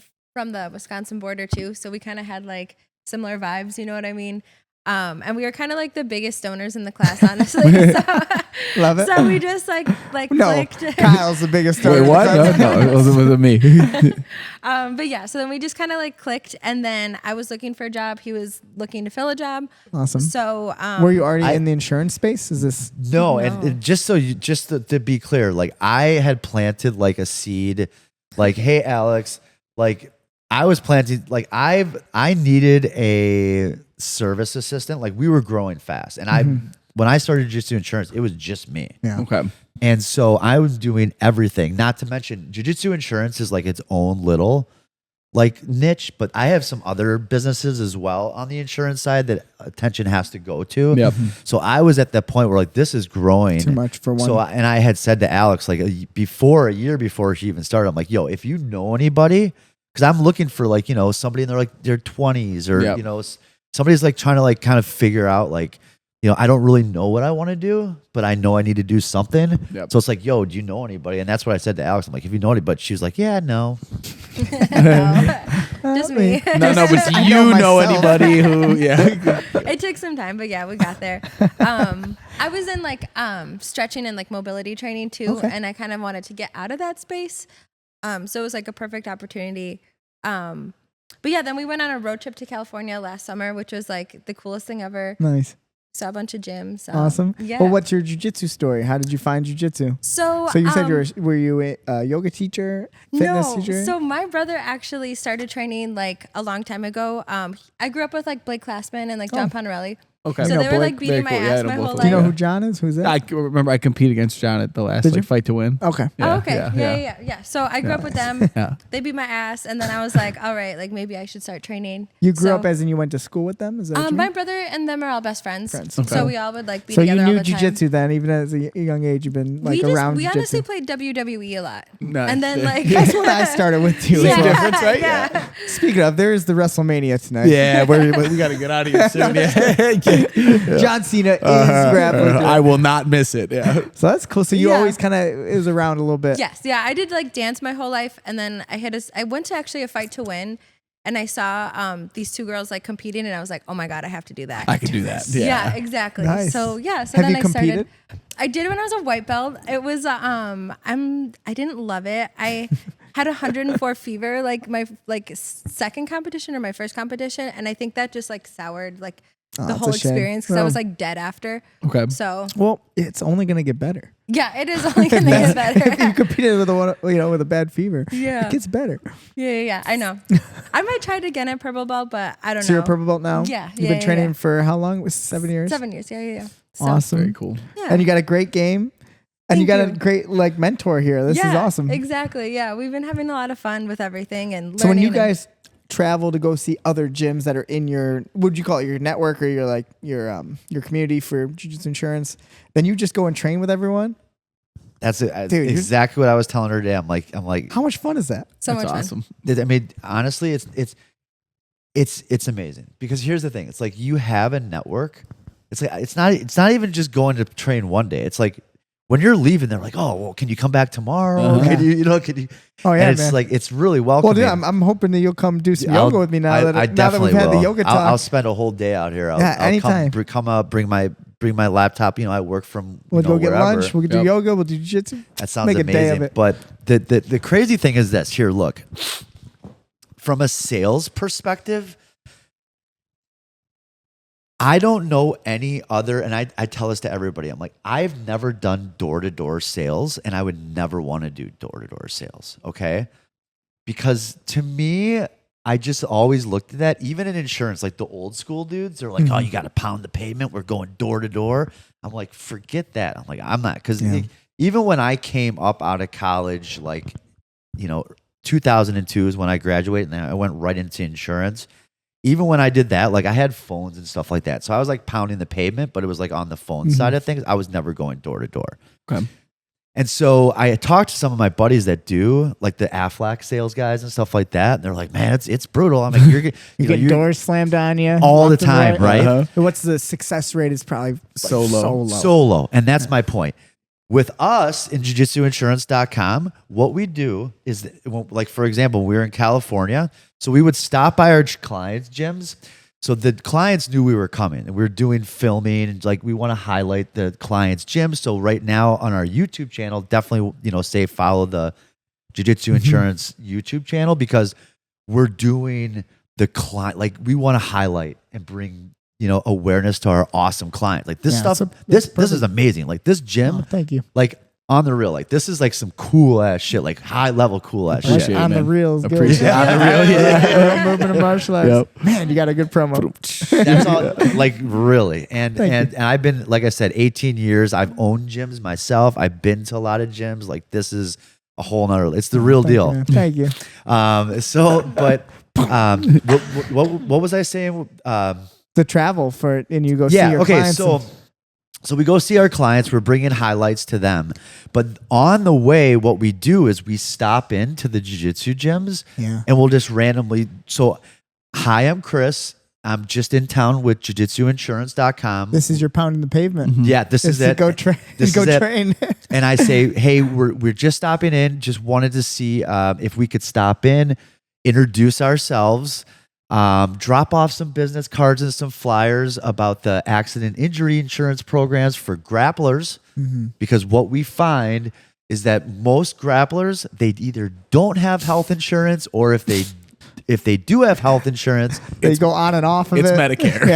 the Wisconsin border too. So we kind of had like similar vibes, you know what I mean? And we were kind of like the biggest stoners in the class, honestly. Love it. So we just like no, clicked. Kyle's the biggest stoner. Wait, what? No, it wasn't me. But yeah, so then we just kind of like clicked, and then I was looking for a job. He was looking to fill a job. Awesome. So were you already in the insurance space? Is this No, and just to be clear, like I had planted like a seed, like, hey Alex, like I was planting, like I needed a service assistant. Like we were growing fast, and when I started Jiu-jitsu Insurance, it was just me. Yeah. Okay. And so I was doing everything. Not to mention, Jiu-jitsu Insurance is like its own little like niche, but I have some other businesses as well on the insurance side that attention has to go to. Yep. So I was at that point where like this is growing too much for one? So and I had said to Alex like a year before she even started, I'm like, yo, if you know anybody, because I'm looking for like somebody in their 20s or somebody's like trying to like kind of figure out like I don't really know what I want to do, but I know I need to do something. Yep. So it's like, yo, do you know anybody? And that's what I said to Alex. I'm like, if you know anybody, she was like, yeah, no. Just me. No, but do I you know myself. anybody who? Yeah. It took some time, but yeah, we got there. I was in like stretching and like mobility training too, Okay. and I kind of wanted to get out of that space. So it was like a perfect opportunity. But yeah, then we went on a road trip to California last summer, which was like the coolest thing ever. Nice. Saw a bunch of gyms. Awesome. Yeah. Well, what's your jiu-jitsu story? How did you find jiu-jitsu? So You said were you a yoga teacher, fitness teacher? So my brother actually started training like a long time ago. I grew up with like Blake Glassman and like John Pontarelli. Okay. So know they were Blake. like beating my Very cool. Yeah, I ass know my both whole of life. Do you know who Yeah. John is? Who's that? I remember I competed against John at the last Did you? fight to win. Okay. Yeah, Oh, okay. Yeah. So I grew up with them. Yeah. They beat my ass, and then I was like, all right, like maybe I should start training. You grew So, up as in you went to school with them? Is that what you my mean? brother and them are all best friends. Friends. Okay. So we all would like be So you together all knew the time. jiu-jitsu then, even as a young age, you've been like around we jiu-jitsu. honestly played WWE a lot. Nice. And then like That's what I started with too. Yeah, as well. difference, right? Yeah. Speaking of, there is the WrestleMania tonight. Yeah, we got to get out of here soon. Yeah. John Cena is grappling. I will not miss it. Yeah. So that's cool. So you Yeah. always kind of is around a little bit. Yes, yeah. I did like dance my whole life, and then I went to actually a fight to win, and I saw these two girls like competing, and I was like, oh my god, I have to do that. I could do that. Yeah, Yeah. exactly. Nice. So yeah, so Have then you I competed? I did when I was a white belt. It was I didn't love it. I had 104 fever like my second competition or my first competition, and I think that just like soured like the that's whole a shame. experience because I was Well- like dead after. Okay. So Well, it's only gonna get better. yeah, it is only gonna get If you better. competed with with a bad fever, Yeah. it gets better. Yeah, I know. I might try it again at purple belt, but I don't So know. you're a purple belt now. Yeah, You've been yeah, training yeah. for how long? It was 7 years. 7 years. Yeah. So, Awesome. Very cool. Yeah. And you got a great game, and you Thank got a you. great like mentor here. This is Yeah, awesome. Exactly. Yeah, we've been having a lot of fun with everything and learning. So when you and- guys travel to go see other gyms that are in your, would you call it your network or your like your community for Jiu-Jitsu Insurance, then you just go and train with everyone? That's it. Dude, you're- Exactly what I was telling her today. I'm like, How much fun is that? so That's much fun. awesome. I mean, honestly, it's amazing because here's the thing. It's like you have a network. It's like it's not even just going to train one day. It's like when you're leaving, they're like, oh, well, can you come back tomorrow? Uh-huh. Can you? Oh yeah, and it's man. like it's really well, welcoming. dude, I'm hoping that you'll come do some I'll- yoga with me now I that we've definitely had will. the yoga talk. I'll spend a whole day out here. I'll anytime. come up, bring my laptop. I work from We'll go get wherever. lunch. We'll do Yep. yoga. We'll do jiu-jitsu. That sounds Make a day of amazing. it. But the crazy thing is this. Here, look. From a sales perspective, I don't know any other, and I tell this to everybody. I'm like, I've never done door-to-door sales, and I would never want to do door-to-door sales, okay? Because to me, I just always looked at that, even in insurance, like the old school dudes, they're like, oh, you got to pound the pavement. We're going door-to-door. I'm like, forget that. I'm like, I'm not. Because Yeah. even when I came up out of college, like, 2002 is when I graduated, and then I went right into insurance. Even when I did that, like I had phones and stuff like that. So I was like pounding the pavement, but it was like on the phone side of things. I was never going door to door. Okay. And so I talked to some of my buddies that do, like the Aflac sales guys and stuff like that. And they're like, man, it's brutal. I'm like, you get doors slammed on you all the time, right? What's the success rate is probably like So low. So low. And that's my point. With us in jiujitsuinsurance.com, what we do is, like, for example, we were in California. So we would stop by our clients' gyms. So the clients knew we were coming, and we were doing filming, and like we want to highlight the client's gym. So right now on our YouTube channel, definitely, say follow the Jiu-Jitsu Insurance YouTube channel, because we're doing the client, like we want to highlight and bring awareness to our awesome clients. Like this stuff, this is amazing. Like this gym, thank you. Like on the real, like this is like some cool ass shit, like high level cool ass shit. On the real, appreciate it. On the real, yeah. Movement of martial arts. Yep. Man, you got a good promo. That's all, like really. And I've been, like I said, 18 years. I've owned gyms myself. I've been to a lot of gyms. Like this is a whole nother. It's the real deal. You, thank you. What was I saying? The travel for it, and you go see your okay, clients. So we go see our clients. We're bringing highlights to them. But on the way, what we do is we stop into the jiu-jitsu gyms, and we'll just randomly. So, hi, I'm Chris. I'm just in town with jiujitsuinsurance.com. This is your pounding the pavement. Yeah, this is it. Go train. Go train. And I say, hey, we're just stopping in. Just wanted to see if we could stop in, introduce ourselves. Drop off some business cards and some flyers about the accident injury insurance programs for grapplers, because what we find is that most grapplers, they either don't have health insurance, or if they do have health insurance, they go on and off of it's it. Medicare.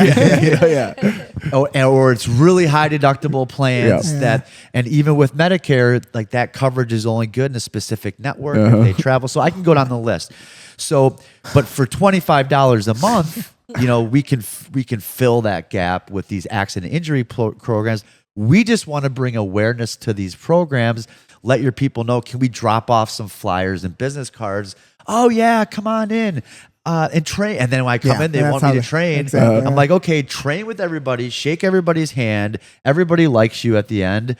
yeah. Or it's really high deductible plans and even with Medicare, like that coverage is only good in a specific network if they travel. So I can go down the list. So, but for $25 a month, we can fill that gap with these accident injury programs. We just want to bring awareness to these programs. Let your people know. Can we drop off some flyers and business cards? Oh yeah, come on in and train. And then when I come in, they want me to train. Exactly, I'm like, okay, train with everybody, shake everybody's hand. Everybody likes you at the end.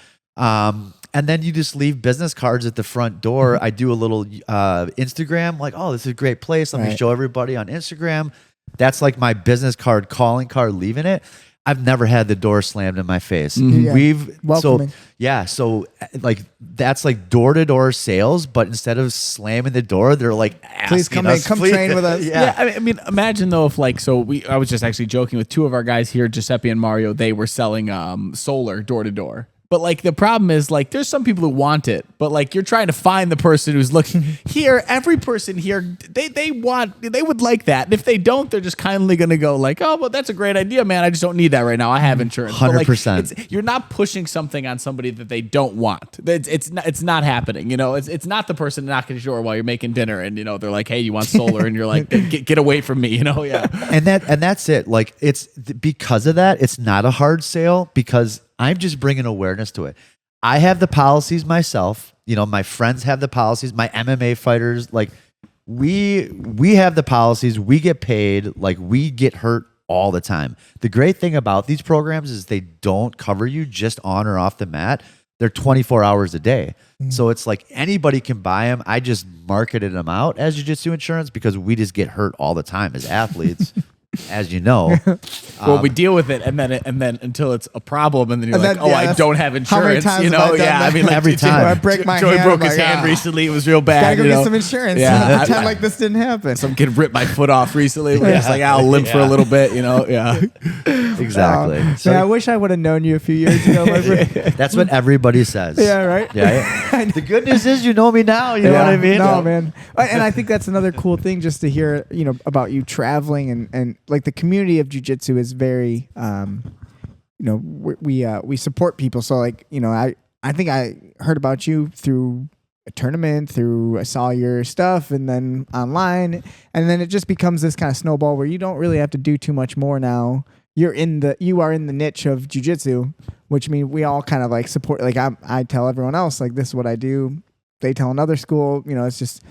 And then you just leave business cards at the front door. I do a little Instagram, like, oh, this is a great place. Let me show everybody on Instagram. That's like my business card, calling card, leaving it. I've never had the door slammed in my face. We've welcoming. So like that's like door to door sales, but instead of slamming the door, they're like, please come in, come train with us. Yeah, I mean, imagine though if I was just actually joking with two of our guys here, Giuseppe and Mario. They were selling solar door to door. But like the problem is like there's some people who want it, but like you're trying to find the person who's looking here. Every person here, they would like that. And if they don't, they're just kindly gonna go like, oh, well, that's a great idea, man. I just don't need that right now. I have insurance. 100%. You're not pushing something on somebody that they don't want. It's not happening. It's not the person knocking at your door while you're making dinner, and they're like, hey, you want solar, and you're like, get away from me. And that's it. Like it's because of that. It's not a hard sale because I'm just bringing awareness to it. I have the policies myself. My friends have the policies. My MMA fighters, like we have the policies. We get paid. Like we get hurt all the time. The great thing about these programs is they don't cover you just on or off the mat. They're 24 hours a day. So it's like anybody can buy them. I just marketed them out as Jiu-Jitsu Insurance because we just get hurt all the time as athletes. As you know, well, we deal with it, and then until it's a problem, and then you're like, I don't have insurance. How many times have I done that? I mean, like, every time. I break my Joey hand. broke his hand recently. It was real bad. Gotta go get some insurance. Yeah, pretend like this didn't happen. Some kid ripped my foot off recently. We're just like, I'll limp for a little bit. Yeah, exactly. So I wish I would have known you a few years ago. That's what everybody says. Yeah, right. Yeah. The good news is you know me now. You know what I mean? No, man. And I think that's another cool thing just to hear, about you traveling and like the community of jiu-jitsu is very, we support people. So like, I think I heard about you through a tournament, I saw your stuff and then online, and then it just becomes this kind of snowball where you don't really have to do too much more now. You are in the niche of jiu-jitsu, which means we all kind of like support, like I tell everyone else, like, this is what I do. they tell another school. It's just,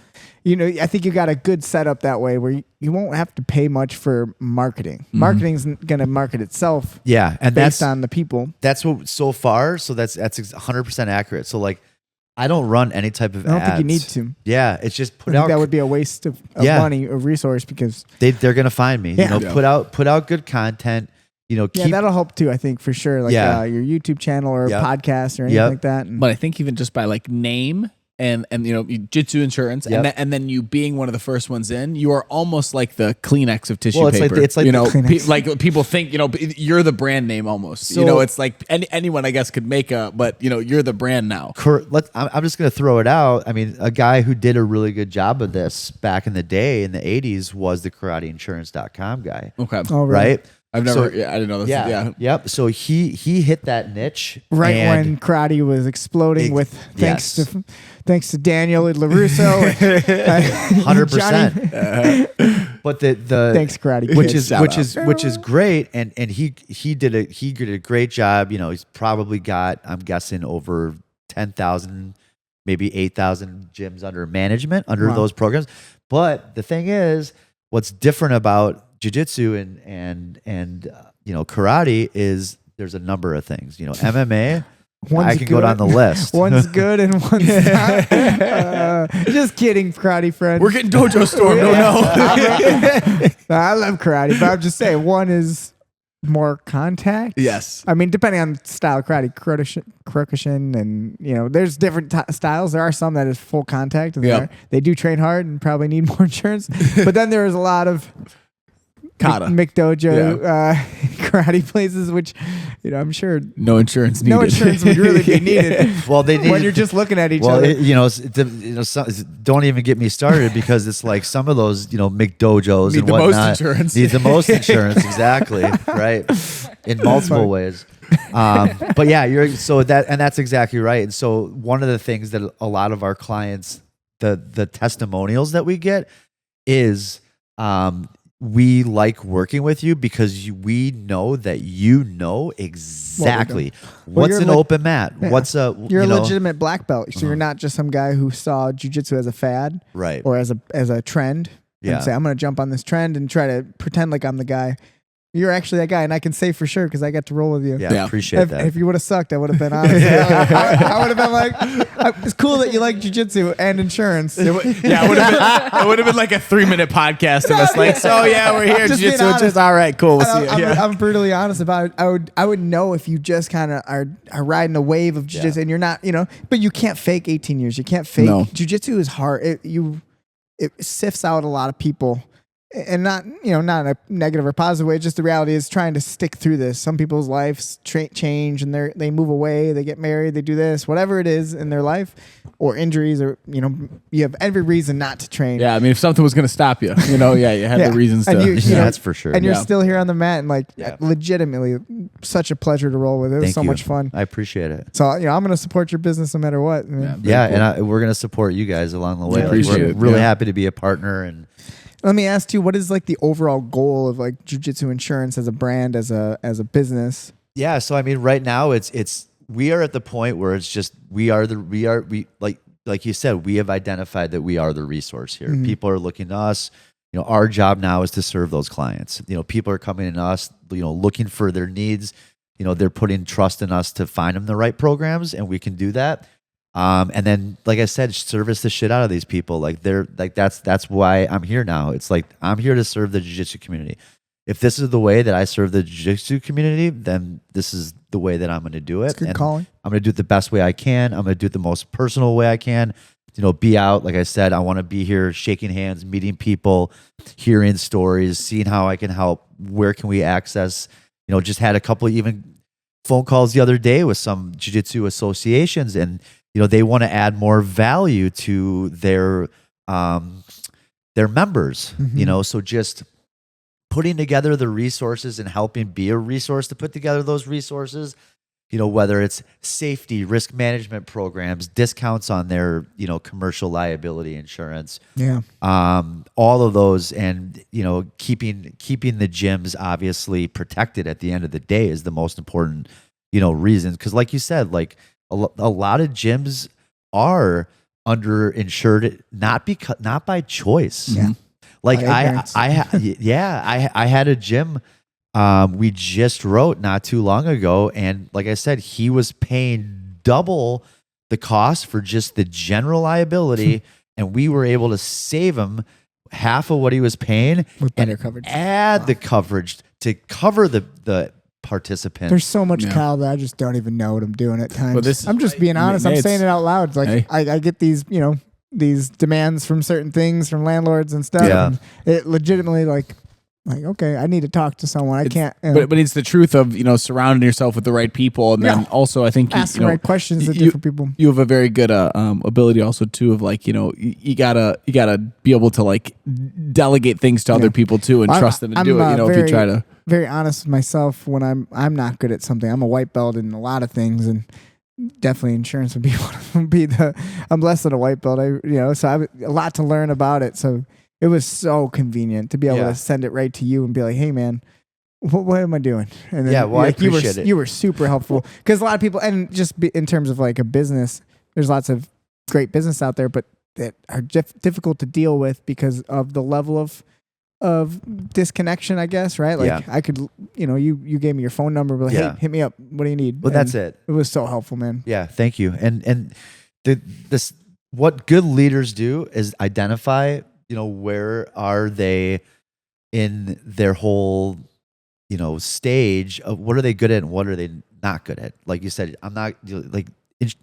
I think you got a good setup that way where you won't have to pay much for marketing. Marketing's going to market itself. Yeah, and based on the people. That's what so far. So that's 100% accurate. So like, I don't run any type of I don't ads. think you need to. Yeah, it's just I think that would be a waste of money, of resource, because they're gonna find me. Yeah. Put out good content. Keep, that'll help too. I think for sure, like your YouTube channel or podcast or anything like that. And but I think even just by like name and Jiu-jitsu Insurance, and then you being one of the first ones in, you are almost like the Kleenex of tissue paper. It's like like people think you're the brand name almost. So, it's like anyone I guess could make but you're the brand now. I'm just gonna throw it out. I mean, a guy who did a really good job of this back in the day in the 80s was the KarateInsurance.com guy. Okay, right? I've never. I didn't know this. Yep. So he hit that niche when karate was exploding with thanks to Daniel LaRusso, 100%. But the thanks karate, which is great, and he did a great job. He's probably got, I'm guessing, over 10,000, maybe 8,000 gyms under management under those programs. But the thing is, what's different about jiu-jitsu and karate is there's a number of things. MMA, I can go down the list. One's good and one's not. Just kidding, karate friends. We're getting dojo stormed. No. I love karate, but I'm just saying one is more contact. Yes. I mean, depending on style of karate, Kyokushin, and there's different styles. There are some that is full contact, and they do train hard and probably need more insurance. But then there is a lot of Kata. McDojo karate places, which I'm sure no insurance needed. No insurance would really be needed. Well, they need, when you're just looking at each other. Don't even get me started, because it's like some of those McDojos need and the whatnot most insurance. Need the most insurance, exactly, right, in multiple ways. But yeah, that's exactly right. And so one of the things that a lot of our clients, the testimonials that we get is, we like working with you because we know that exactly what's an open mat. Yeah. You're a legitimate black belt, so you're not just some guy who saw jiu-jitsu as a fad, right, or as a trend. And say, I'm going to jump on this trend and try to pretend like I'm the guy. You're actually that guy, and I can say for sure because I got to roll with you. Yeah, I appreciate that. If you would have sucked, I would have been honest. I would have been like, it's cool that you like jiu-jitsu and insurance. It would have been like a 3-minute podcast of us like, so we're here. Jiu-jitsu, it's just all right, cool. We'll see you. I'm brutally honest about it. I would know if you just kind of are riding a wave of jiu-jitsu and you're not, but you can't fake 18 years. You can't fake. No. Jiu-jitsu is hard. It sifts out a lot of people. And not in a negative or positive way. Just the reality is trying to stick through this. Some people's lives change and they move away. They get married. They do this, whatever it is in their life, or injuries, or you have every reason not to train. Yeah, I mean, if something was going to stop you, you had the reasons to. That's for sure. And you're still here on the mat, and legitimately, such a pleasure to roll with. It was so much fun. I appreciate it. So I'm going to support your business no matter what. Yeah, cool. And we're going to support you guys along the way. We're really happy to be a partner. And let me ask you, what is like the overall goal of like Jiu-Jitsu Insurance as a brand, as a business? Yeah, so I mean, right now we are at the point where it's just we like you said, we have identified that we are the resource here. Mm-hmm. People are looking to us. Our job now is to serve those clients. People are coming to us, looking for their needs. They're putting trust in us to find them the right programs, and we can do that. And then, like I said, service the shit out of these people. That's why I'm here now. It's like, I'm here to serve the jiu-jitsu community. If this is the way that I serve the jiu-jitsu community, then this is the way that I'm going to do it. That's good calling. I'm going to do it the best way I can. I'm going to do it the most personal way I can. Be out. Like I said, I want to be here shaking hands, meeting people, hearing stories, seeing how I can help. Where can we access? Just had a couple of even phone calls the other day with some jiu-jitsu associations, and they want to add more value to their members. Mm-hmm. So just putting together the resources and helping be a resource to put together those resources. Whether it's safety, risk management programs, discounts on their commercial liability insurance. Yeah. All of those, and keeping the gyms obviously protected at the end of the day is the most important reason. Because like you said, like a lot of gyms are underinsured, not by choice. Yeah. Like By ignorance. I had a gym we just wrote not too long ago, and like I said, he was paying double the cost for just the general liability, and we were able to save him half of what he was paying With better and coverage. add the coverage to cover the participant. There's so much Yeah. Kyle that I just don't even know what I'm doing at times. Well, this is I'm just why- being honest. I'm Nate's- saying it out loud. It's like Hey. I get these, these demands from certain things from landlords and stuff. Yeah. And it legitimately like, okay, I need to talk to someone. I can't. But it's the truth of surrounding yourself with the right people, and then Yeah. also I think ask the right questions to different people. you have a very good ability also too of like you gotta be able to like delegate things to other people too and trust them to do it. If you try to. Very honest with myself when I'm not good at something. I'm a white belt in a lot of things, and definitely insurance would be one of them. I'm less than a white belt. So I have a lot to learn about it. So it was so convenient to be able Yeah. to send it right to you and be like, hey man, what am I doing? And then Yeah, well, I appreciate it. You were super helpful because a lot of people, and just in terms of like a business, there's lots of great business out there, but that are difficult to deal with because of the level of disconnection, I guess, right? Like Yeah. I could, you gave me your phone number, but like, Yeah. hey, hit me up. What do you need? Well, that's And it. It was so helpful, man. Yeah, thank you. And this what good leaders do is identify, where are they in their whole, stage of what are they good at and what are they not good at. Like you said, I'm not like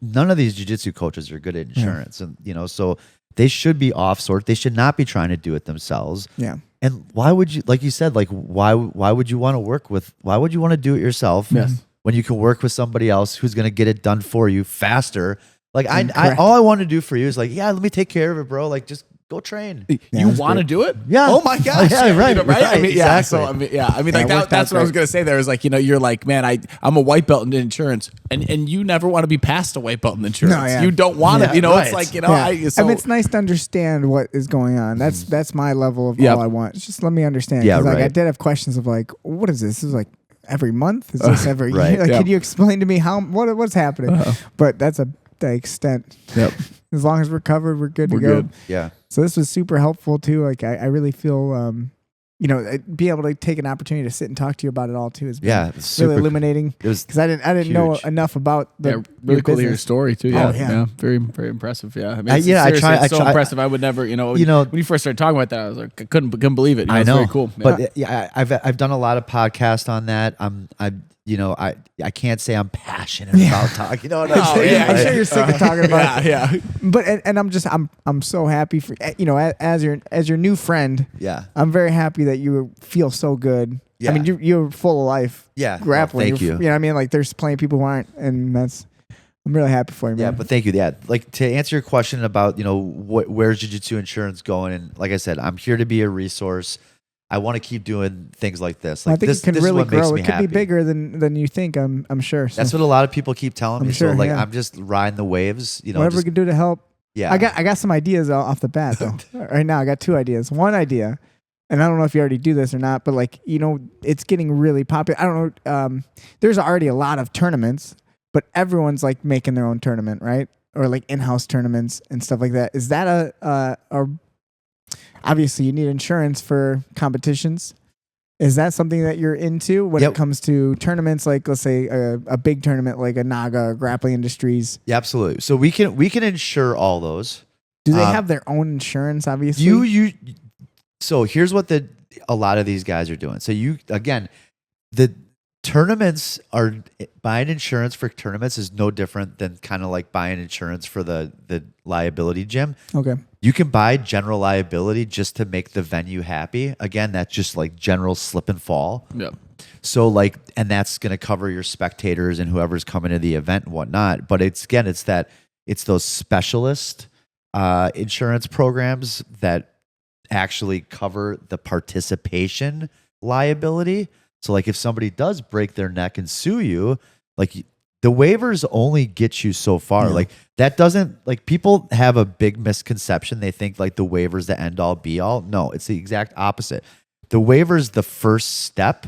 none of these jiu-jitsu coaches are good at insurance, and so they should be off sort. They should not be trying to do it themselves. Yeah. And why would you, like you said, like why would you want to why would you want to do it yourself? Yes. When you can work with somebody else who's going to get it done for you faster. Like I Correct. all I want to do for you is like, yeah, let me take care of it, bro. Like just go train. You that's want to great. do it? Yeah. Oh my gosh. Yeah, right, right. I right, mean, yeah. exactly. So I mean, like it worked that's out what I was great. gonna say. There is like you're like, man, I'm a white belt in insurance, and you never want to be past a white belt in insurance. No, yeah. You don't want to. Yeah, It's right. like Yeah. So, I mean, it's nice to understand what is going on. That's my level of Yep. all I want. It's just let me understand. Yeah, 'Cause, like I right. did have questions of like, what is this? This is like every month? Is this every Right. year? Like, Yeah. Can you explain to me what's happening? But that's the extent. Yep. As long as we're covered, we're good We're to go. good. Yeah. So this was super helpful too. Like I really feel, be able to take an opportunity to sit and talk to you about it all too is Yeah. It's super, really illuminating. it was Because I didn't know huge. enough about the Yeah, really your cool to hear your business. story too. Oh, Yeah, yeah. very, very impressive. Yeah, I mean, I try- it's so I try- impressive. I would never, when know- you first started talking about that, I was like, I couldn't believe it. I It's know. very cool. But I've done a lot of podcasts on that. I can't say I'm passionate about talking. You know what I'm Oh, saying? yeah. I'm sure you're sick of talking about it. yeah. But and I'm so happy for as your new friend. Yeah. I'm very happy that you feel so good. Yeah. I mean you're full of life. Yeah. Grappling. Thank you. You know what I mean? Like there's plenty of people who aren't, and I'm really happy for you, man. Yeah, but thank you. Yeah, like to answer your question about where's Jiu-Jitsu Insurance going, and like I said, I'm here to be a resource. I want to keep doing things like this. Like I think this, it can this really is what makes grow. me It could happy. be bigger than you think. I'm sure. So That's what a lot of people keep telling I'm me. sure, So like yeah. I'm just riding the waves. whatever we just, can do to help. yeah. I got some ideas off the bat though. Right now I got 2 ideas. One idea, and I don't know if you already do this or not, but like it's getting really popular. I don't know. There's already a lot of tournaments, but everyone's like making their own tournament, right? Or like in-house tournaments and stuff like that. Is that a obviously you need insurance for competitions? Is that something that you're into when Yep. it comes to tournaments? Like let's say a big tournament like a Naga or Grappling Industries. Yeah, absolutely. So we can insure all those. Do they have their own insurance? Obviously, So here's what a lot of these guys are doing. So the tournaments are buying insurance for tournaments is no different than kind of like buying insurance for the liability gym. Okay. You can buy general liability just to make the venue happy. Again, that's just like general slip and fall. Yeah. So and that's going to cover your spectators and whoever's coming to the event and whatnot. But it's those specialist insurance programs that actually cover the participation liability. So like if somebody does break their neck and sue you, like the waivers only get you so far. Yeah. Like that doesn't, like people have a big misconception. They think like the waiver's the end all be all. No, it's the exact opposite. The waiver's the first step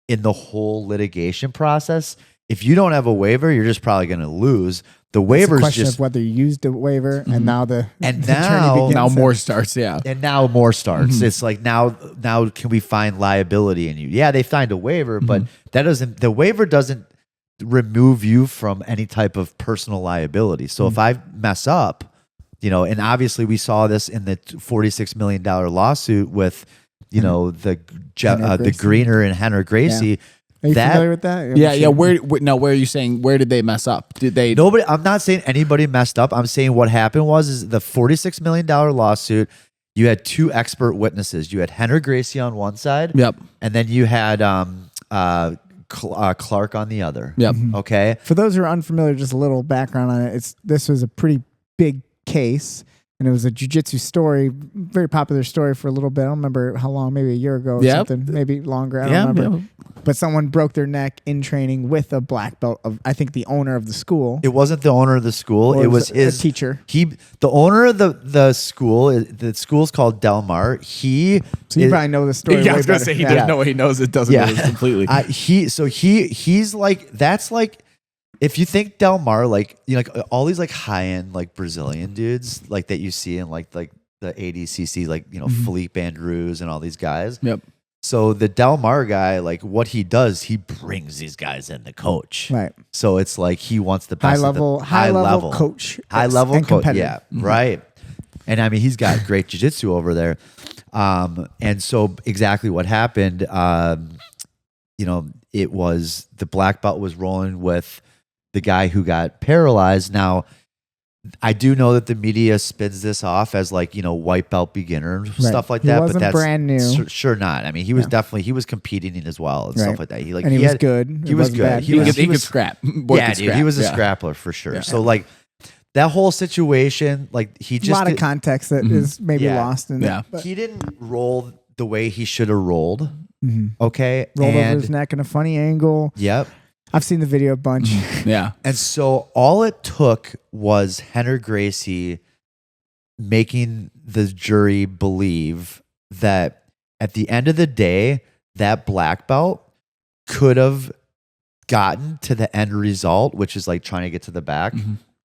in the whole litigation process. if you don't have a waiver, you're just probably going to lose. The It's a waivers question just of whether you used a waiver and now the And the journey now- begins. Now more starts. Yeah. and now more starts. It's like now can we find liability in you? Yeah, they signed a waiver, but the waiver doesn't remove you from any type of personal liability. So if I mess up, and obviously we saw this in the $46 million lawsuit with, the Gracie. Greener and Henry Gracie. Are you that- familiar with that? Yeah. Where are you saying? Where did they mess up? Did they? Nobody. I'm not saying anybody messed up. I'm saying what happened was the $46 million lawsuit. You had two expert witnesses. You had Henry Gracie on one side. Yep. And then you had Clark on the other. Yep. Okay. For those who are unfamiliar, just a little background on it. This was a pretty big case, and it was a jiu-jitsu story, very popular story for a little bit. I don't remember how long, maybe a year ago or Yep. something, maybe longer. I don't remember. Yeah. But someone broke their neck in training with a black belt of, I think, the owner of the school. It wasn't the owner of the school. Or It was a his teacher. The owner of the school. The school's called Del Mar. So you probably know the story. Yeah, I way was gonna better. say he Yeah. doesn't know what he knows. It doesn't Yeah. know this completely. He's like, that's like, if you think Del Mar, like, like all these like high end like Brazilian dudes like that you see in like the ADCC, like Felipe Andrews and all these guys. Yep. So the Del Mar guy, like what he does, he brings these guys in to coach. Right. So it's like he wants the best High of the- level coach. high level and coach. competitive. Yeah, right. And I mean, he's got great jiu-jitsu over there. And so exactly what happened, it was the black belt was rolling with the guy who got paralyzed. Now, I do know that the media spins this off as like, white belt beginner, stuff like He that. wasn't But that's brand new. Sure not. I mean, he was definitely, he was competing as well and Right. stuff like that. He And he was good. He It was wasn't good. bad. He He, was- could, he was- could scrap. Boy Yeah, could dude, scrap. he was a Yeah. scrappler for sure. Yeah. So like that whole situation, like he A just lot of did- context that is maybe Yeah. lost in Yeah. it. But he didn't roll the way he should have rolled. Mhm. Okay. rolled over and his neck in a funny angle. yep. I've seen the video a bunch. Yeah. And so all it took was Henry Gracie making the jury believe that at the end of the day, that black belt could have gotten to the end result, which is like trying to get to the back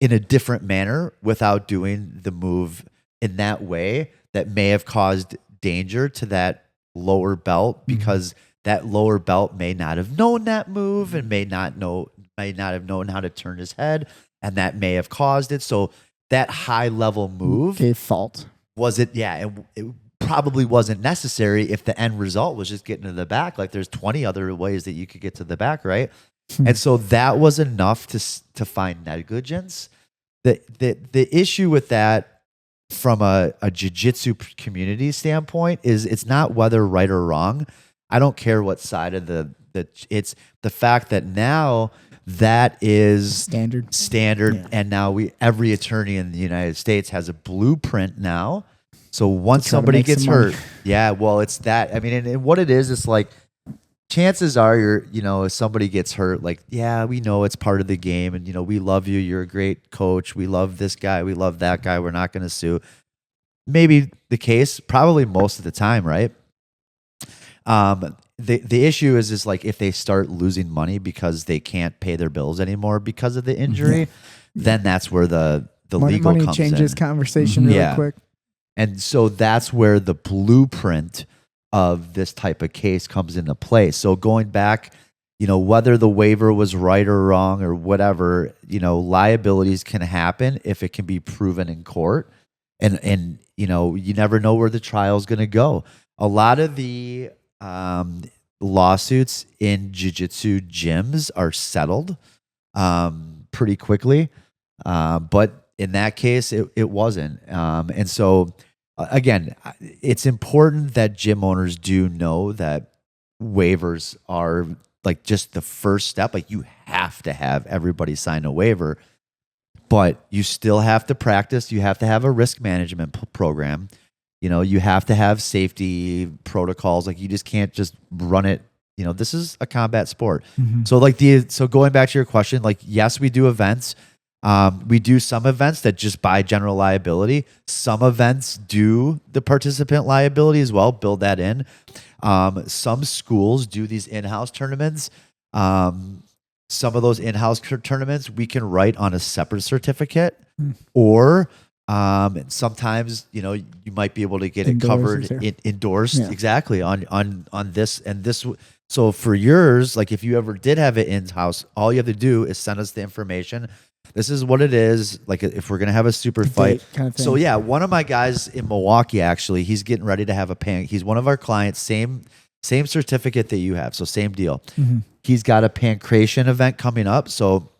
in a different manner without doing the move in that way that may have caused danger to that lower belt because that lower belt may not have known that move and may not have known how to turn his head, and that may have caused it. So that high level move Gave fault. it probably wasn't necessary if the end result was just getting to the back. Like there's 20 other ways that you could get to the back, right? And so that was enough to find negligence. The issue with that from a jiu-jitsu community standpoint is it's not whether right or wrong. I don't care what side of it's the fact that now that is Standard. standard, and now every attorney in the United States has a blueprint now. So once try to somebody make gets some money. hurt, yeah, well, it's that. I mean, and what it is, it's like chances are if somebody gets hurt, like, yeah, we know it's part of the game, and we love you, you're a great coach, we love this guy, we love that guy, we're not going to sue. Maybe the case, probably most of the time, right? The issue is like if they start losing money because they can't pay their bills anymore because of the injury, then that's where the legal Money comes changes in. conversation really Yeah. quick. And so that's where the blueprint of this type of case comes into play. So going back, whether the waiver was right or wrong or whatever, liabilities can happen if it can be proven in court. And you never know where the trial is going to go. A lot of the lawsuits in jiu-jitsu gyms are settled pretty quickly. But in that case, it wasn't. And so, again, it's important that gym owners do know that waivers are like just the first step. Like you have to have everybody sign a waiver, but you still have to practice. You have to have a risk management program. You have to have safety protocols. Like you just can't just run it. This is a combat sport. So going back to your question, like, yes, we do events. We do some events that just buy general liability. Some events do the participant liability as well, build that in. Some schools do these in-house tournaments. some of those in-house tournaments we can write on a separate certificate, or sometimes you might be able to get it covered, endorsed exactly on this and this. So for yours, like if you ever did have it in-house, all you have to do is send us the information. This is what it is. Like if we're gonna have a super fight, kind of thing. so yeah, one of my guys in Milwaukee he's getting ready to have he's one of our clients, same certificate that you have, so same deal. He's got a pancreation event coming up, so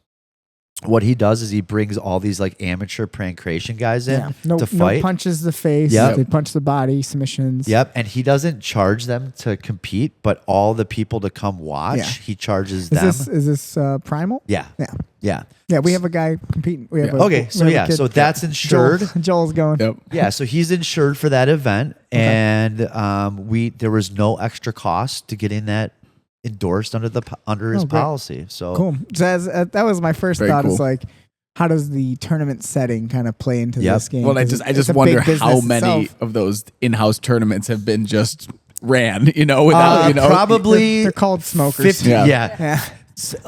what he does is he brings all these like amateur pancreation guys in to fight. No punches the face. Yep. They punch the body, submissions. Yep. And he doesn't charge them to compete, but all the people to come watch, he charges them. Is this Primal? Yeah. Yeah. Yeah. Yeah, we have a guy competing. We have Okay. So yeah, so that's insured. Joel's going. Yep. Yeah. So he's insured for that event. And there was no extra cost to getting that endorsed under his policy. So cool. So that was my first thought. Is like, how does the tournament setting kind of play into this game? Well, I just wonder how many of those in-house tournaments have been just ran, without, probably they're called smokers. 50, yeah. So,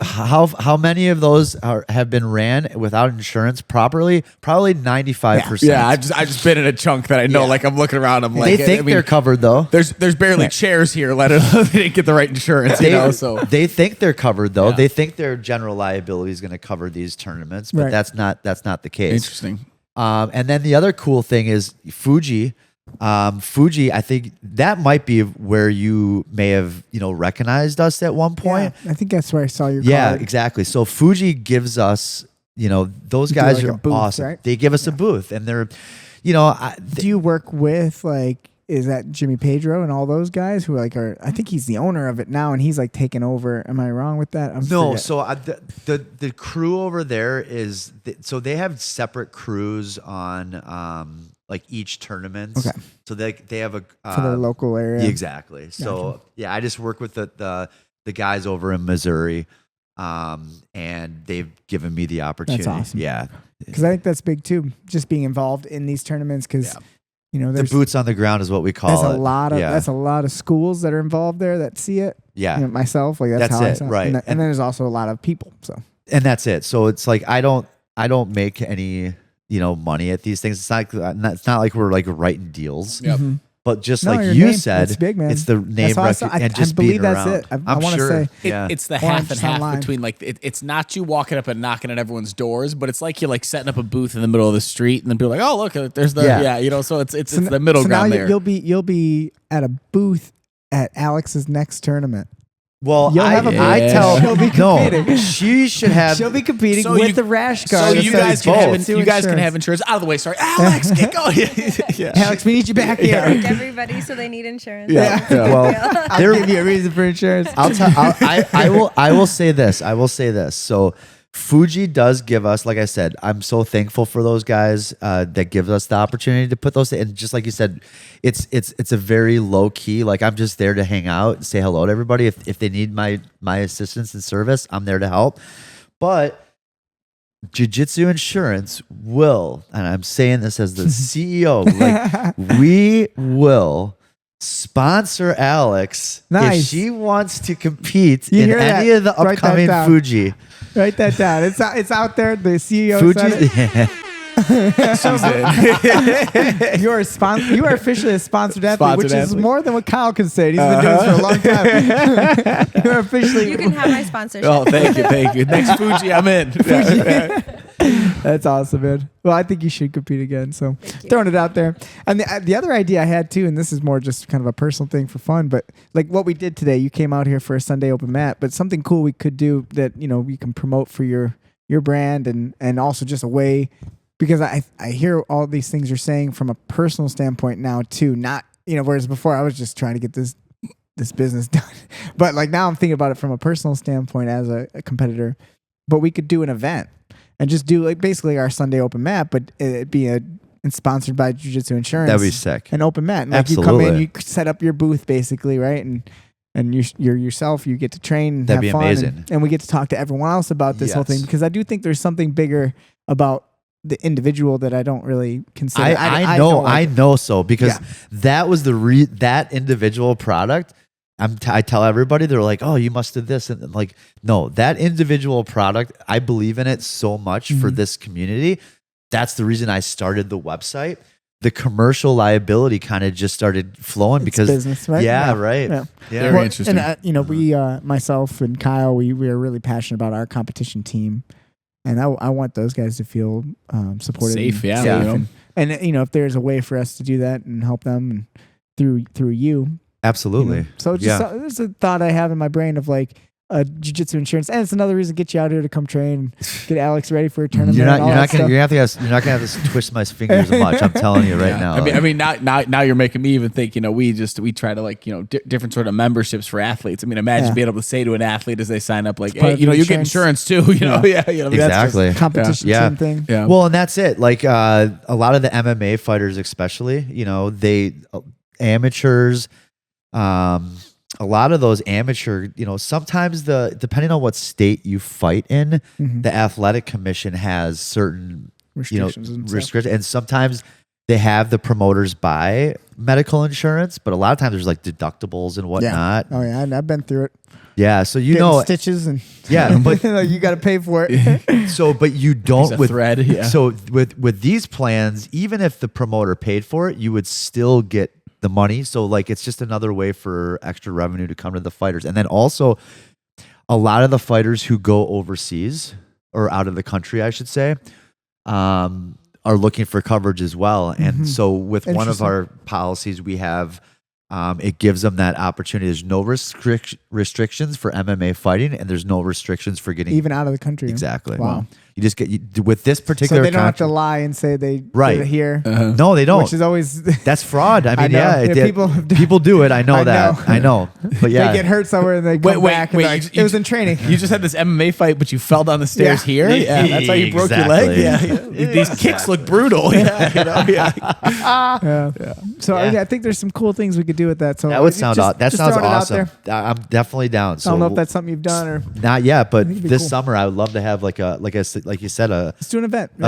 how many of those have been ran without insurance properly? Probably 95%. Yeah, I just been in a chunk that I know. Like I'm looking around, I'm like, they think they're covered though. There's barely chairs here. Let it. They didn't get the right insurance. So they think they're covered though. They think their general liability is going to cover these tournaments, but that's not the case. Interesting. And then the other cool thing is Fuji. I think that might be where you may have, recognized us at one point. Yeah, I think that's where I saw your Yeah, card. exactly. So Fuji gives us, those guys are booth, awesome. Right? They give us a booth and they're, do you work with is that Jimmy Pedro and all those guys who I think he's the owner of it now and he's taking over. Am I wrong with that? No. So the crew over there so they have separate crews on, each tournament. Okay. So they have a for the local area. Exactly. So yeah, I just work with the guys over in Missouri, and they've given me the opportunity. That's awesome. Yeah, because I think that's big too. Just being involved in these tournaments because the boots on the ground is what we call it. That's a lot of schools that are involved there that see it. Yeah, myself that's how it. I saw it. Right. And then there's also a lot of people. So and that's it. So it's I don't make any money at these things. It's not like we're writing deals. Yep. Mm-hmm. But just like you said, it's big, man. It's the name and just being that's around. it. I I'm want to sure. say it's the half and half online. between it's not you walking up and knocking at everyone's doors, but it's like you're setting up a booth in the middle of the street and then people are like, oh look, there's the so it's the middle ground now there. You'll be at a booth at Alex's next tournament. Well, You'll have I tell she'll be competing. She should have. She'll be competing So with you- the rash So card. you guys can have insurance out of the way. Sorry, Alex, get going. Alex, we need you back here. Everybody, so they need insurance. Yeah. Well, I'll give you a reason for insurance. I will say this. So Fuji does give us, like I said, I'm so thankful for those guys that give us the opportunity to put those. And just like you said, it's a very low key. I'm just there to hang out and say hello to everybody. If they need my assistance and service, I'm there to help. But Jiu-Jitsu Insurance will, and I'm saying this as the CEO, we will sponsor Alex if she wants to compete in any of the upcoming Fuji. Write that down. It's out there. The CEO Fuji. You are officially a sponsored athlete, which is more than what Kyle can say. He's been doing this for a long time. You're officially. You can have my sponsorship. Oh, thank you. Next Fuji, I'm in. That's awesome, man. Well, I think you should compete again. So throwing it out there. And the other idea I had too, and this is more just kind of a personal thing for fun, but what we did today, you came out here for a Sunday open mat, but something cool we could do that, you can promote for your brand and also just a way, because I hear all these things you're saying from a personal standpoint now too, not, whereas before I was just trying to get this business done. But now I'm thinking about it from a personal standpoint as a competitor, but we could do an event. And just do basically our Sunday open mat, but it be and sponsored by Jiu-Jitsu Insurance. That'd be sick. An open mat. And Absolutely. You come in, you set up your booth basically, right? And you're yourself, you get to train, That'd have be fun, amazing. and we get to talk to everyone else about this whole thing, because I do think there's something bigger about the individual that I don't really consider. I know so because that was that individual product. I tell everybody, they're like, oh, you must do this. And like, no, that individual product, I believe in it so much for this community. That's the reason I started the website. The commercial liability kind of just started flowing because business, right? Yeah, right. Yeah. Very Well, interesting. And we, myself and Kyle, we are really passionate about our competition team, and I want those guys to feel supported, Safe, and yeah, you know. and if there's a way for us to do that and help them and through you, Absolutely. So it's just there's a thought I have in my brain of like Jiu-Jitsu Insurance, and it's another reason to get you out here to come train, get Alex ready for a tournament. You're not stuff. gonna have to twist my fingers much. I'm telling you right now. I mean, now you're making me even think. We try to like different sort of memberships for athletes. I mean, imagine being able to say to an athlete as they sign up, like, hey, you get insurance too. Exactly. That's competition team thing. Yeah. Well, and that's it. Like a lot of the MMA fighters, especially, they amateurs. A lot of those amateur, sometimes depending on what state you fight in, the athletic commission has certain Restrictions and sometimes they have the promoters buy medical insurance, but a lot of times there's like deductibles and whatnot. Oh yeah, I've been through it. Yeah, so Getting stitches and but you got to pay for it. but you don't with thread. Yeah. So with these plans, even if the promoter paid for it, you would still get the money. So like it's just another way for extra revenue to come to the fighters. And then also a lot of the fighters who go overseas or out of the country, I should say, are looking for coverage as well. And so with one of our policies we have, it gives them that opportunity. There's no restrictions for MMA fighting, and there's no restrictions for getting even out of the country. Exactly. Wow. You just get with this particular. So they don't have to lie and say they did it here. No, they don't. Which is always that's fraud. I mean, people do it. I know that. I know. But yeah, they get hurt somewhere and they come back. And like, it was in training. You just had this MMA fight, but you fell down the stairs here. Yeah, that's how you broke your leg. Yeah, these kicks look brutal. So I think there's some cool things we could do with that. So that would sound that sounds awesome. I'm definitely down. So I don't know if that's something you've done or not yet, but this cool. summer I would love to have like you said, let's do an event. For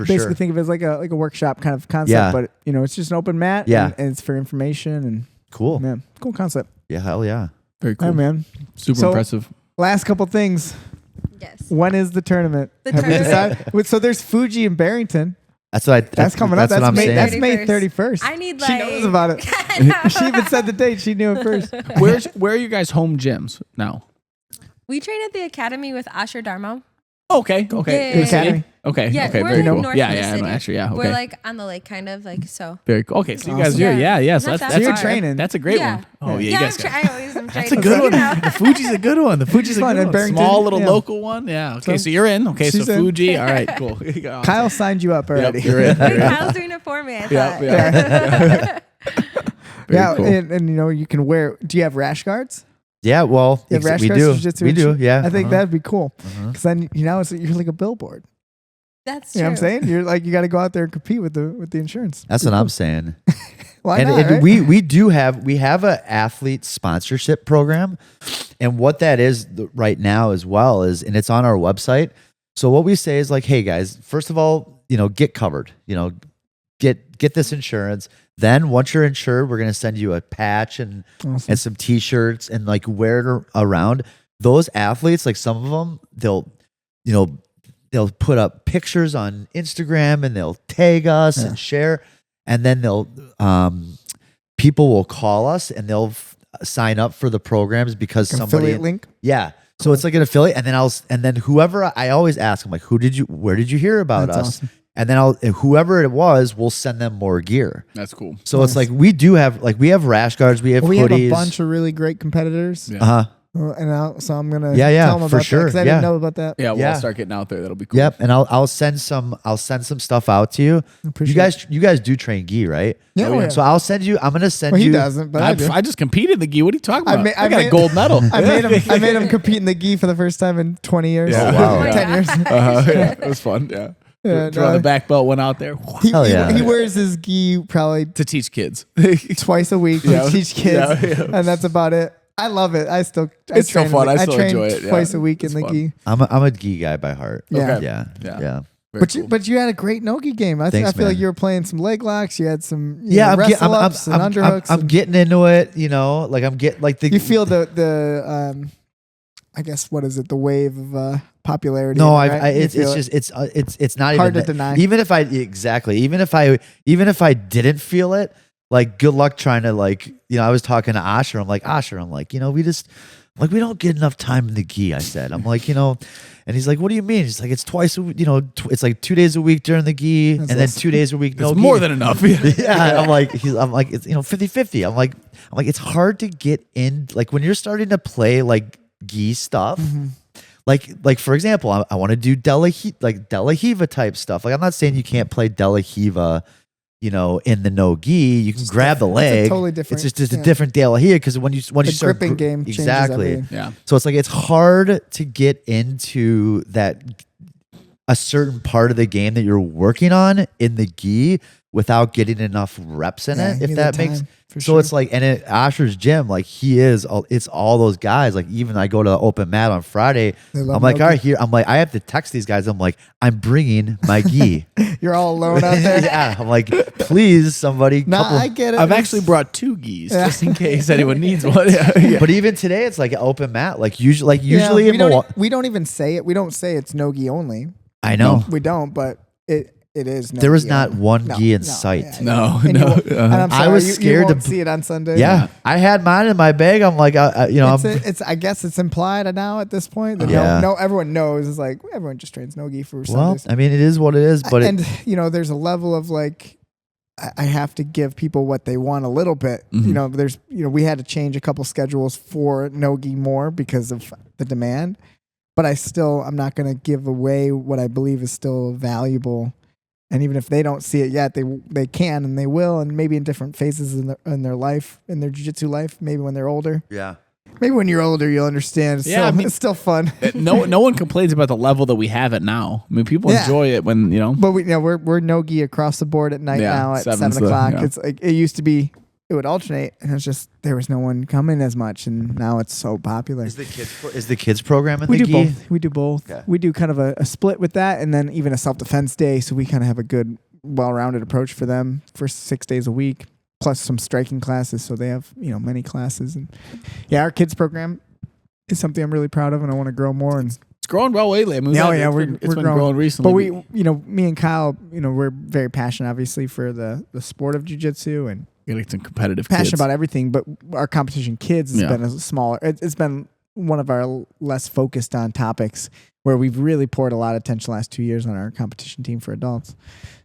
Basically sure. think of it as like a workshop kind of concept, but it's just an open mat. Yeah. And it's for information and cool. Man, cool concept. Yeah, hell yeah. Very cool. Hey, man. Super impressive. Last couple things. Yes. When is the tournament? Have we decided? So there's Fuji in Barrington. That's coming up. That's what I'm saying. That's May 31st. I need She knows about it. She even said the date. She knew it first. Where are you guys home gyms now? We train at the academy with Asher Darmo. Okay. Yeah. Academy. Okay. Yeah, okay. we're Very like cool. north Yeah. of the Yeah. city. Actually, yeah. Okay. We're like on the lake, kind of like so. Very cool. Okay, so you guys Awesome. are Yeah. So Not that's that you're far. training. That's a great Yeah. one. Oh yeah, you Yeah, guys. I always am That's a training. good one. You know? The Fuji's a good one. The Fuji's a fun good at one. Barrington. Small little Yeah. local one. Yeah. Okay, so you're in. Okay, so She's in. Fuji. All right, cool. Kyle signed you up already. Yep, you're in. Wait, Kyle's doing it for me. I thought. Yeah. Yeah, cool. and you can wear. Do you have rash guards? Yeah, well, You have rash we guards do. for Jiu-Jitsu We do. insurance? Yeah. I think that'd be cool because then you're like a billboard. That's You true. know what I'm saying? You're like you got to go out there and compete with the insurance. That's what I'm saying. Why And not? Right? we have an athlete sponsorship program, and what that is right now as well is, and it's on our website. So what we say is like, hey guys, first of all, get covered. Get this insurance. Then once you're insured, we're gonna send you a patch and some T-shirts and like wear it around. Those athletes, like some of them, they'll put up pictures on Instagram and they'll tag us and share, and then people will call us and they'll sign up for the programs because affiliate link. Yeah. So it's like an affiliate, and then whoever I always ask them, like, where did you hear about That's us? awesome. And then whoever it was, we'll send them more gear. That's cool. So it's like we have rash guards, we have We hoodies. have a bunch of really great competitors. Yeah. So I'm gonna Yeah, tell them for about sure. that because I didn't know about that. Yeah, we'll Yeah. start getting out there. That'll be cool. Yep, and I'll send some stuff out to you. Appreciate You guys do train gi, right? Yeah, oh, yeah. So I'm gonna send Well, you. he doesn't, but I do. I just competed in the gi. What are you talking about? I I got a made- gold medal. I made him compete in the gi for the first time in 20 years. Yeah. Oh, wow. 10 years. Yeah, it was fun. Yeah. Yeah, Throwing the back belt went out there He, yeah. he wears his gi probably to teach kids. twice a week Yeah. to teach kids, Yeah. and that's about it. I love it. I It's still fun. I still train enjoy it. Yeah. twice a week in It's the fun. gi. I'm a gi guy by heart. Yeah. Okay. Yeah. Yeah. But you had a great nogi game. I Thanks, feel like man. you were playing some leg locks. You had some I'm wrestle ups and underhooks. I'm getting into it. You know, like I'm getting like the. You feel the I guess what is it? The wave of popularity. No, right? it's just it's not hard even to deny. Even if I even if I didn't feel it, like good luck trying to like I was talking to Asher. I'm like Asher. I'm like we don't get enough time in the gi. I said I'm like and he's like, what do you mean? He's like it's twice it's like 2 days a week during the gi and then 2 days a week no It's gi. more than enough. Yeah, I'm like it's 50-50. I'm like it's hard to get in like when you're starting to play like gi stuff. Like for example, I want to do De La Hiva type stuff. Like I'm not saying you can't play De La Hiva, in the no gi. You can grab the leg. It's totally different. It's just a different De La Hiva because when you start gripping game changes exactly. everything. Yeah. So it's like it's hard to get into that a certain part of the game that you're working on in the gi without getting enough reps in it. you If need that the makes time, for so sure. it's like, and at Asher's gym, like it's all those guys. Like even I go to the open mat on Friday. They love I'm like, no all gi. right, here. I'm like, I have to text these guys. I'm like, I'm bringing my gi. You're all alone out there. Yeah. I'm like, please, somebody. No, couple- I get it. I've It's- actually brought 2 gis Yeah. just in case anyone needs one. Yeah. But even today, it's like an open mat. Like usually Yeah, in Milwaukee. we don't even say it. We don't say it's no gi only. I know. We don't, but it is. No There was gi not only. one gi in yeah, sight. yeah. No, And no. you won't- and I'm I sorry, was you scared won't to- see it on Sunday. Yeah, I had mine in my bag. I'm like, It's I guess it's implied now at this point that Yeah. no, everyone knows. It's like everyone just trains no gi for well, Sundays. I mean, it is what it is. But And there's a level of like I have to give people what they want a little bit. There's we had to change a couple schedules for no gi more because of the demand. But I'm not going to give away what I believe is still valuable. And even if they don't see it yet, they can and they will, and maybe in different phases in their life, in their jiu-jitsu life, maybe when they're older. yeah. Maybe when you're older, you'll understand. It's Yeah, I mean- it's still fun. No one complains about the level that we have it now. I mean, people Yeah. enjoy it when, But we're no gi across the board at night Yeah, now at 7's 7 o'clock. yeah. It's like it used to be. It would alternate, and it's just there was no one coming as much, and now it's so popular. Is the kids program in We the do gi? both. We do both. Okay. We do kind of a split with that, and then even a self-defense day. So we kind of have a good, well-rounded approach for them for 6 days a week, plus some striking classes. So they have many classes, and our kids program is something I'm really proud of, and I want to grow more. And it's growing well lately. I mean, we're it's been growing. growing recently. but me and Kyle, we're very passionate, obviously, for the sport of jiu-jitsu and getting some competitive passionate kids. about everything. But our competition kids has Yeah. been a smaller. It's been one of our less focused on topics where we've really poured a lot of attention the last 2 years on our competition team for adults.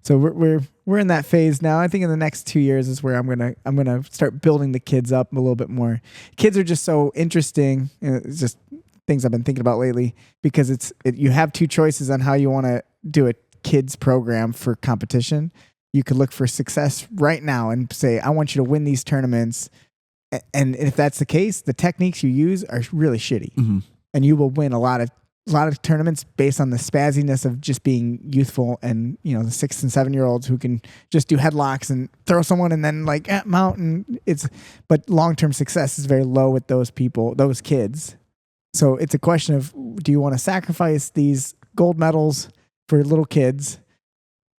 So we're in that phase now. I think in the next 2 years is where I'm gonna start building the kids up a little bit more. Kids are just so interesting. It's just things I've been thinking about lately because you have 2 choices on how you want to do a kids program for competition. You could look for success right now and say, I want you to win these tournaments. And if that's the case, the techniques you use are really shitty. Mm-hmm. And you will win a lot of tournaments based on the spazziness of just being youthful and, the 6 and 7-year-olds who can just do headlocks and throw someone and then mount. And but long-term success is very low with those people, those kids. So it's a question of, do you want to sacrifice these gold medals for little kids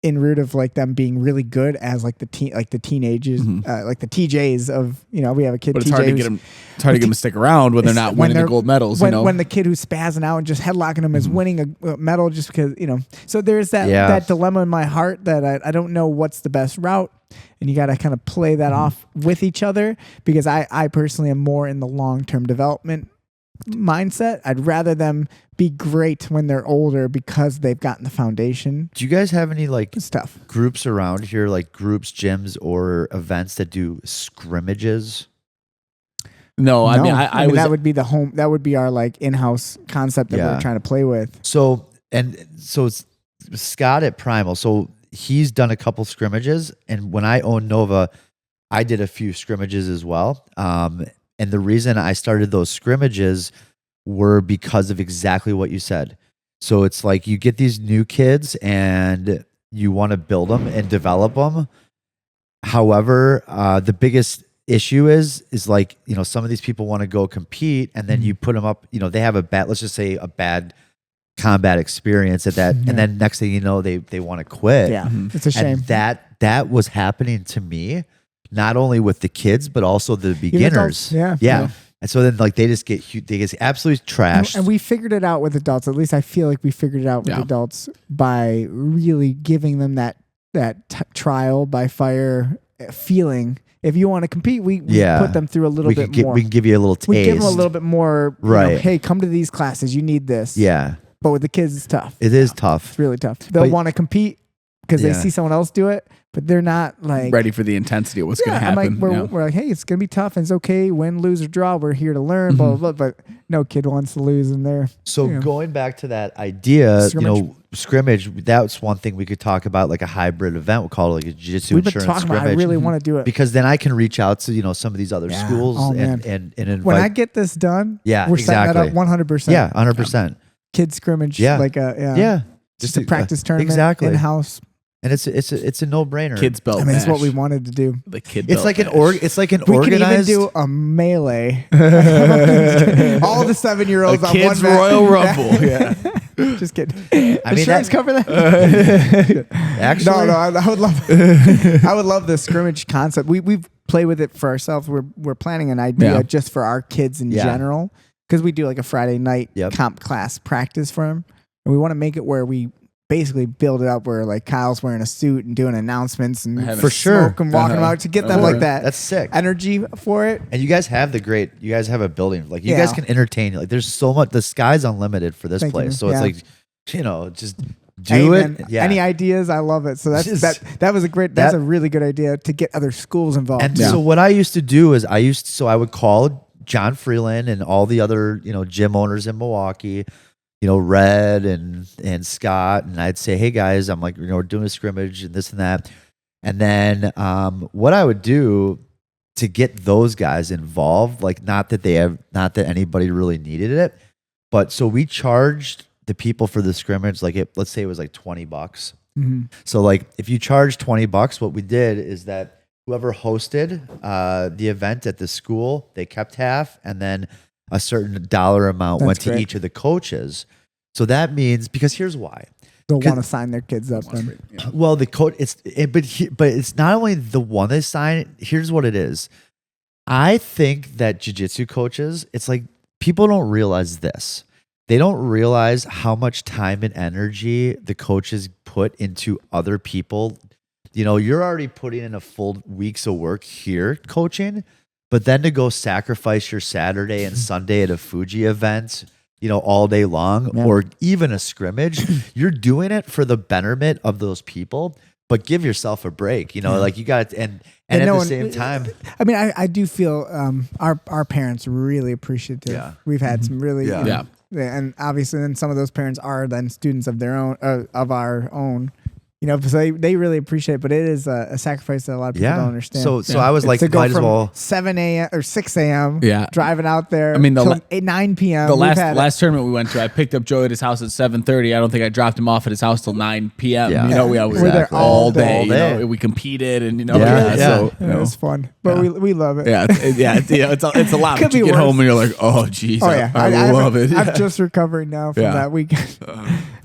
in route of them being really good as the teenagers, like the TJs of, we have a kid. But it's TJ hard to who's- get them. It's hard to get them to stick around when they're not winning the gold medals. when the kid who's spazzing out and just headlocking them is winning a medal just because, So there's that dilemma in my heart that I don't know what's the best route. And you got to kind of play that off with each other because I personally am more in the long-term development mindset. I'd rather them be great when they're older because they've gotten the foundation. Do you guys have any It's tough. groups around here, like groups, gyms, or events that do scrimmages? No, I mean, I was. that would be that would be our in-house concept that Yeah. we're trying to play with. So it's Scott at Primal. So he's done a couple scrimmages, and when I owned Nova, I did a few scrimmages as well. And the reason I started those scrimmages were because of exactly what you said. So it's like you get these new kids and you want to build them and develop them. However, the biggest issue is some of these people want to go compete and then you put them up, they have let's just say a bad combat experience at that, and then next thing you know, they want to quit. Yeah, it's a shame. And that was happening to me, not only with the kids but also the beginners. adults, yeah. yeah. And so then like they get absolutely trashed. And we figured it out with adults. At least I feel like we figured it out with adults by really giving them that trial by fire feeling. If you want to compete, we put them through a little bit more. We can give you a little taste. We give them a little bit more. Right. You know, hey, come to these classes. You need this. Yeah. But with the kids, it's tough. It is tough. It's really tough. They'll want to compete because they Yeah. see someone else do it, but they're not like ready for the intensity of what's going to happen. I'm like, we're like, hey, it's gonna be tough and it's okay. Win, lose, or draw. We're here to learn. Blah blah blah. But no kid wants to lose in there. So going back to that idea, scrimmage. That's one thing we could talk about, like a hybrid event. We'll call it like a jiu-jitsu We've been insurance talking about. scrimmage. I really want to do it because then I can reach out to some of these other schools and invite. When I get this done, we're setting that up 100%. Yeah, 100%. Kid scrimmage, like just a practice tournament, exactly in house. And it's a no brainer. Kids belt. I mean, it's what we wanted to do. The kid. It's like organized. We organized. could even do a melee. All the 7-year-olds on kids one mat. Royal Rumble. Yeah. Just kidding. Insurance cover that? Actually, no. I would love. I would love the scrimmage concept. We play with it for ourselves. We're planning an idea just for our kids in general because we do like a Friday night comp class practice for them, and we want to make it where we basically build it up where like Kyle's wearing a suit and doing announcements and for sure smoke and walking them out to get them like that. That's sick energy for it. And you guys have you guys have a building, like you guys can entertain. Like there's so much, the sky's unlimited for this place. So it's like, just do it. Yeah. Any ideas? I love it. So that's that's a really good idea to get other schools involved. And so what I used to do is I would call John Freeland and all the other, gym owners in Milwaukee, Red and Scott, and I'd say, hey guys, I'm like, we're doing a scrimmage and this and that. And then what I would do to get those guys involved, like not that anybody really needed it, but so we charged the people for the scrimmage, let's say it was like $20. Mm-hmm. So like if you charge $20, what we did is that whoever hosted the event at the school, they kept half, and then a certain dollar amount went to each of the coaches. So that means, because here's why. They'll want to sign their kids up then. Well, the coach, but it's not only the one they sign. Here's what it is. I think that jiu-jitsu coaches, it's like people don't realize this. They don't realize how much time and energy the coaches put into other people. You're already putting in a full weeks of work here coaching, but then to go sacrifice your Saturday and Sunday at a Fuji event, all day long, or even a scrimmage, you're doing it for the betterment of those people. But give yourself a break, like you got, and at the same time. I mean, I do feel our parents really appreciative. Yeah. We've had some really, and obviously, then some of those parents are then students of their own, of our own. So they really appreciate it, but it is a sacrifice that a lot of people don't understand. So I was like, to go might as from well 7 a.m. or 6 a.m. Driving out there. I mean, till 9 p.m. The last tournament we went to, I picked up Joey at his house at 7:30. I don't think I dropped him off at his house till 9 p.m. Yeah. We always were there all day. All day. We competed, and it was fun, but we love it. It's a lot. Could But you be get worse. home and you're like, oh geez, I love it. I'm just recovering now from that weekend.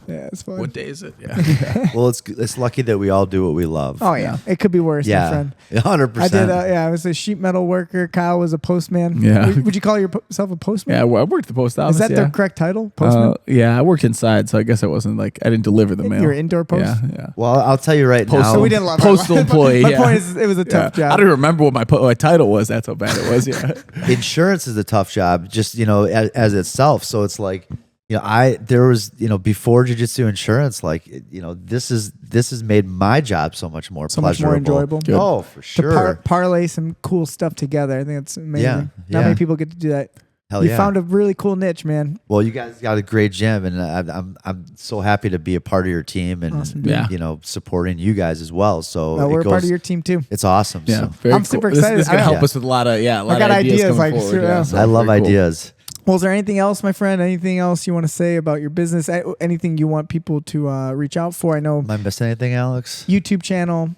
Yeah, it's fun. What day is it? Yeah. Well, it's lucky that we all do what we love. Oh yeah, it could be worse, my friend. 100%. I did. I was a sheet metal worker. Kyle was a postman. Yeah. Would you call yourself a postman? Yeah, well, I worked at the post office. Is that the correct title? Postman. Yeah, I worked inside, so I guess I wasn't I didn't deliver the mail. You're indoor post. Yeah. Well, I'll tell you right now. So we didn't love postal employee. My point is, it was a tough job. I don't remember what my title was. That's how bad it was. Yeah. Insurance is a tough job, just as itself. So it's like. There was, before Jiu-Jitsu Insurance, this has made my job so much more pleasurable. Much more enjoyable. Good. Oh, for sure. To parlay some cool stuff together. I think it's amazing. Yeah. Not many people get to do that. Hell you yeah. found a really cool niche, man. Well, you guys got a great gym, and I'm so happy to be a part of your team and Awesome, supporting you guys as well. So we're a part of your team too. It's awesome. Yeah, So. I'm super excited. This is gonna help us with a lot of ideas coming forward. I love ideas. Well, is there anything else, my friend? Anything else you want to say about your business? Anything you want people to reach out for? I know. Am I missing anything, Alex? YouTube channel.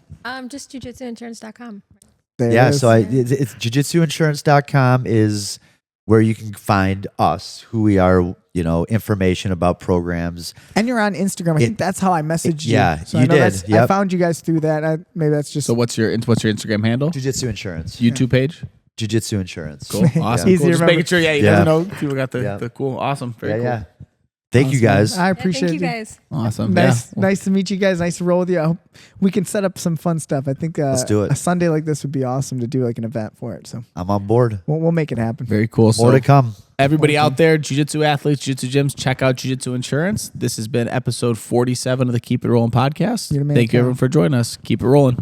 Just jiujitsuinsurance.com. There it is. So it's jiujitsuinsurance.com is where you can find us, who we are, you know, information about programs. And you're on Instagram. I think that's how I messaged you. Yeah, So you I know did. that's- I Yep. found you guys through that. Maybe that's just So what's your Instagram handle? Jiu-Jitsu Insurance. YouTube page? Jiu-Jitsu Insurance. Cool. Awesome. Easy Cool. to Just remember. making sure, you Yeah. never know. People got Yeah. the cool. Awesome. Very Yeah, cool. yeah. Thank you Awesome. guys. I Yeah, appreciate thank you guys. Awesome. Nice, Yeah. nice to meet you guys. Nice to roll with you. I hope we can set up some fun stuff. I think Let's do it. a Sunday like this would be awesome to do like an event for it. So I'm on board. we'll make it happen. Very cool. More So to come. everybody out there, jiu-jitsu athletes, jiu-jitsu gyms, check out Jiu-Jitsu Insurance. This has been episode 47 of the Keep It Rolling podcast. You're the man, Thank you Cal. everyone for joining us. Keep it rolling.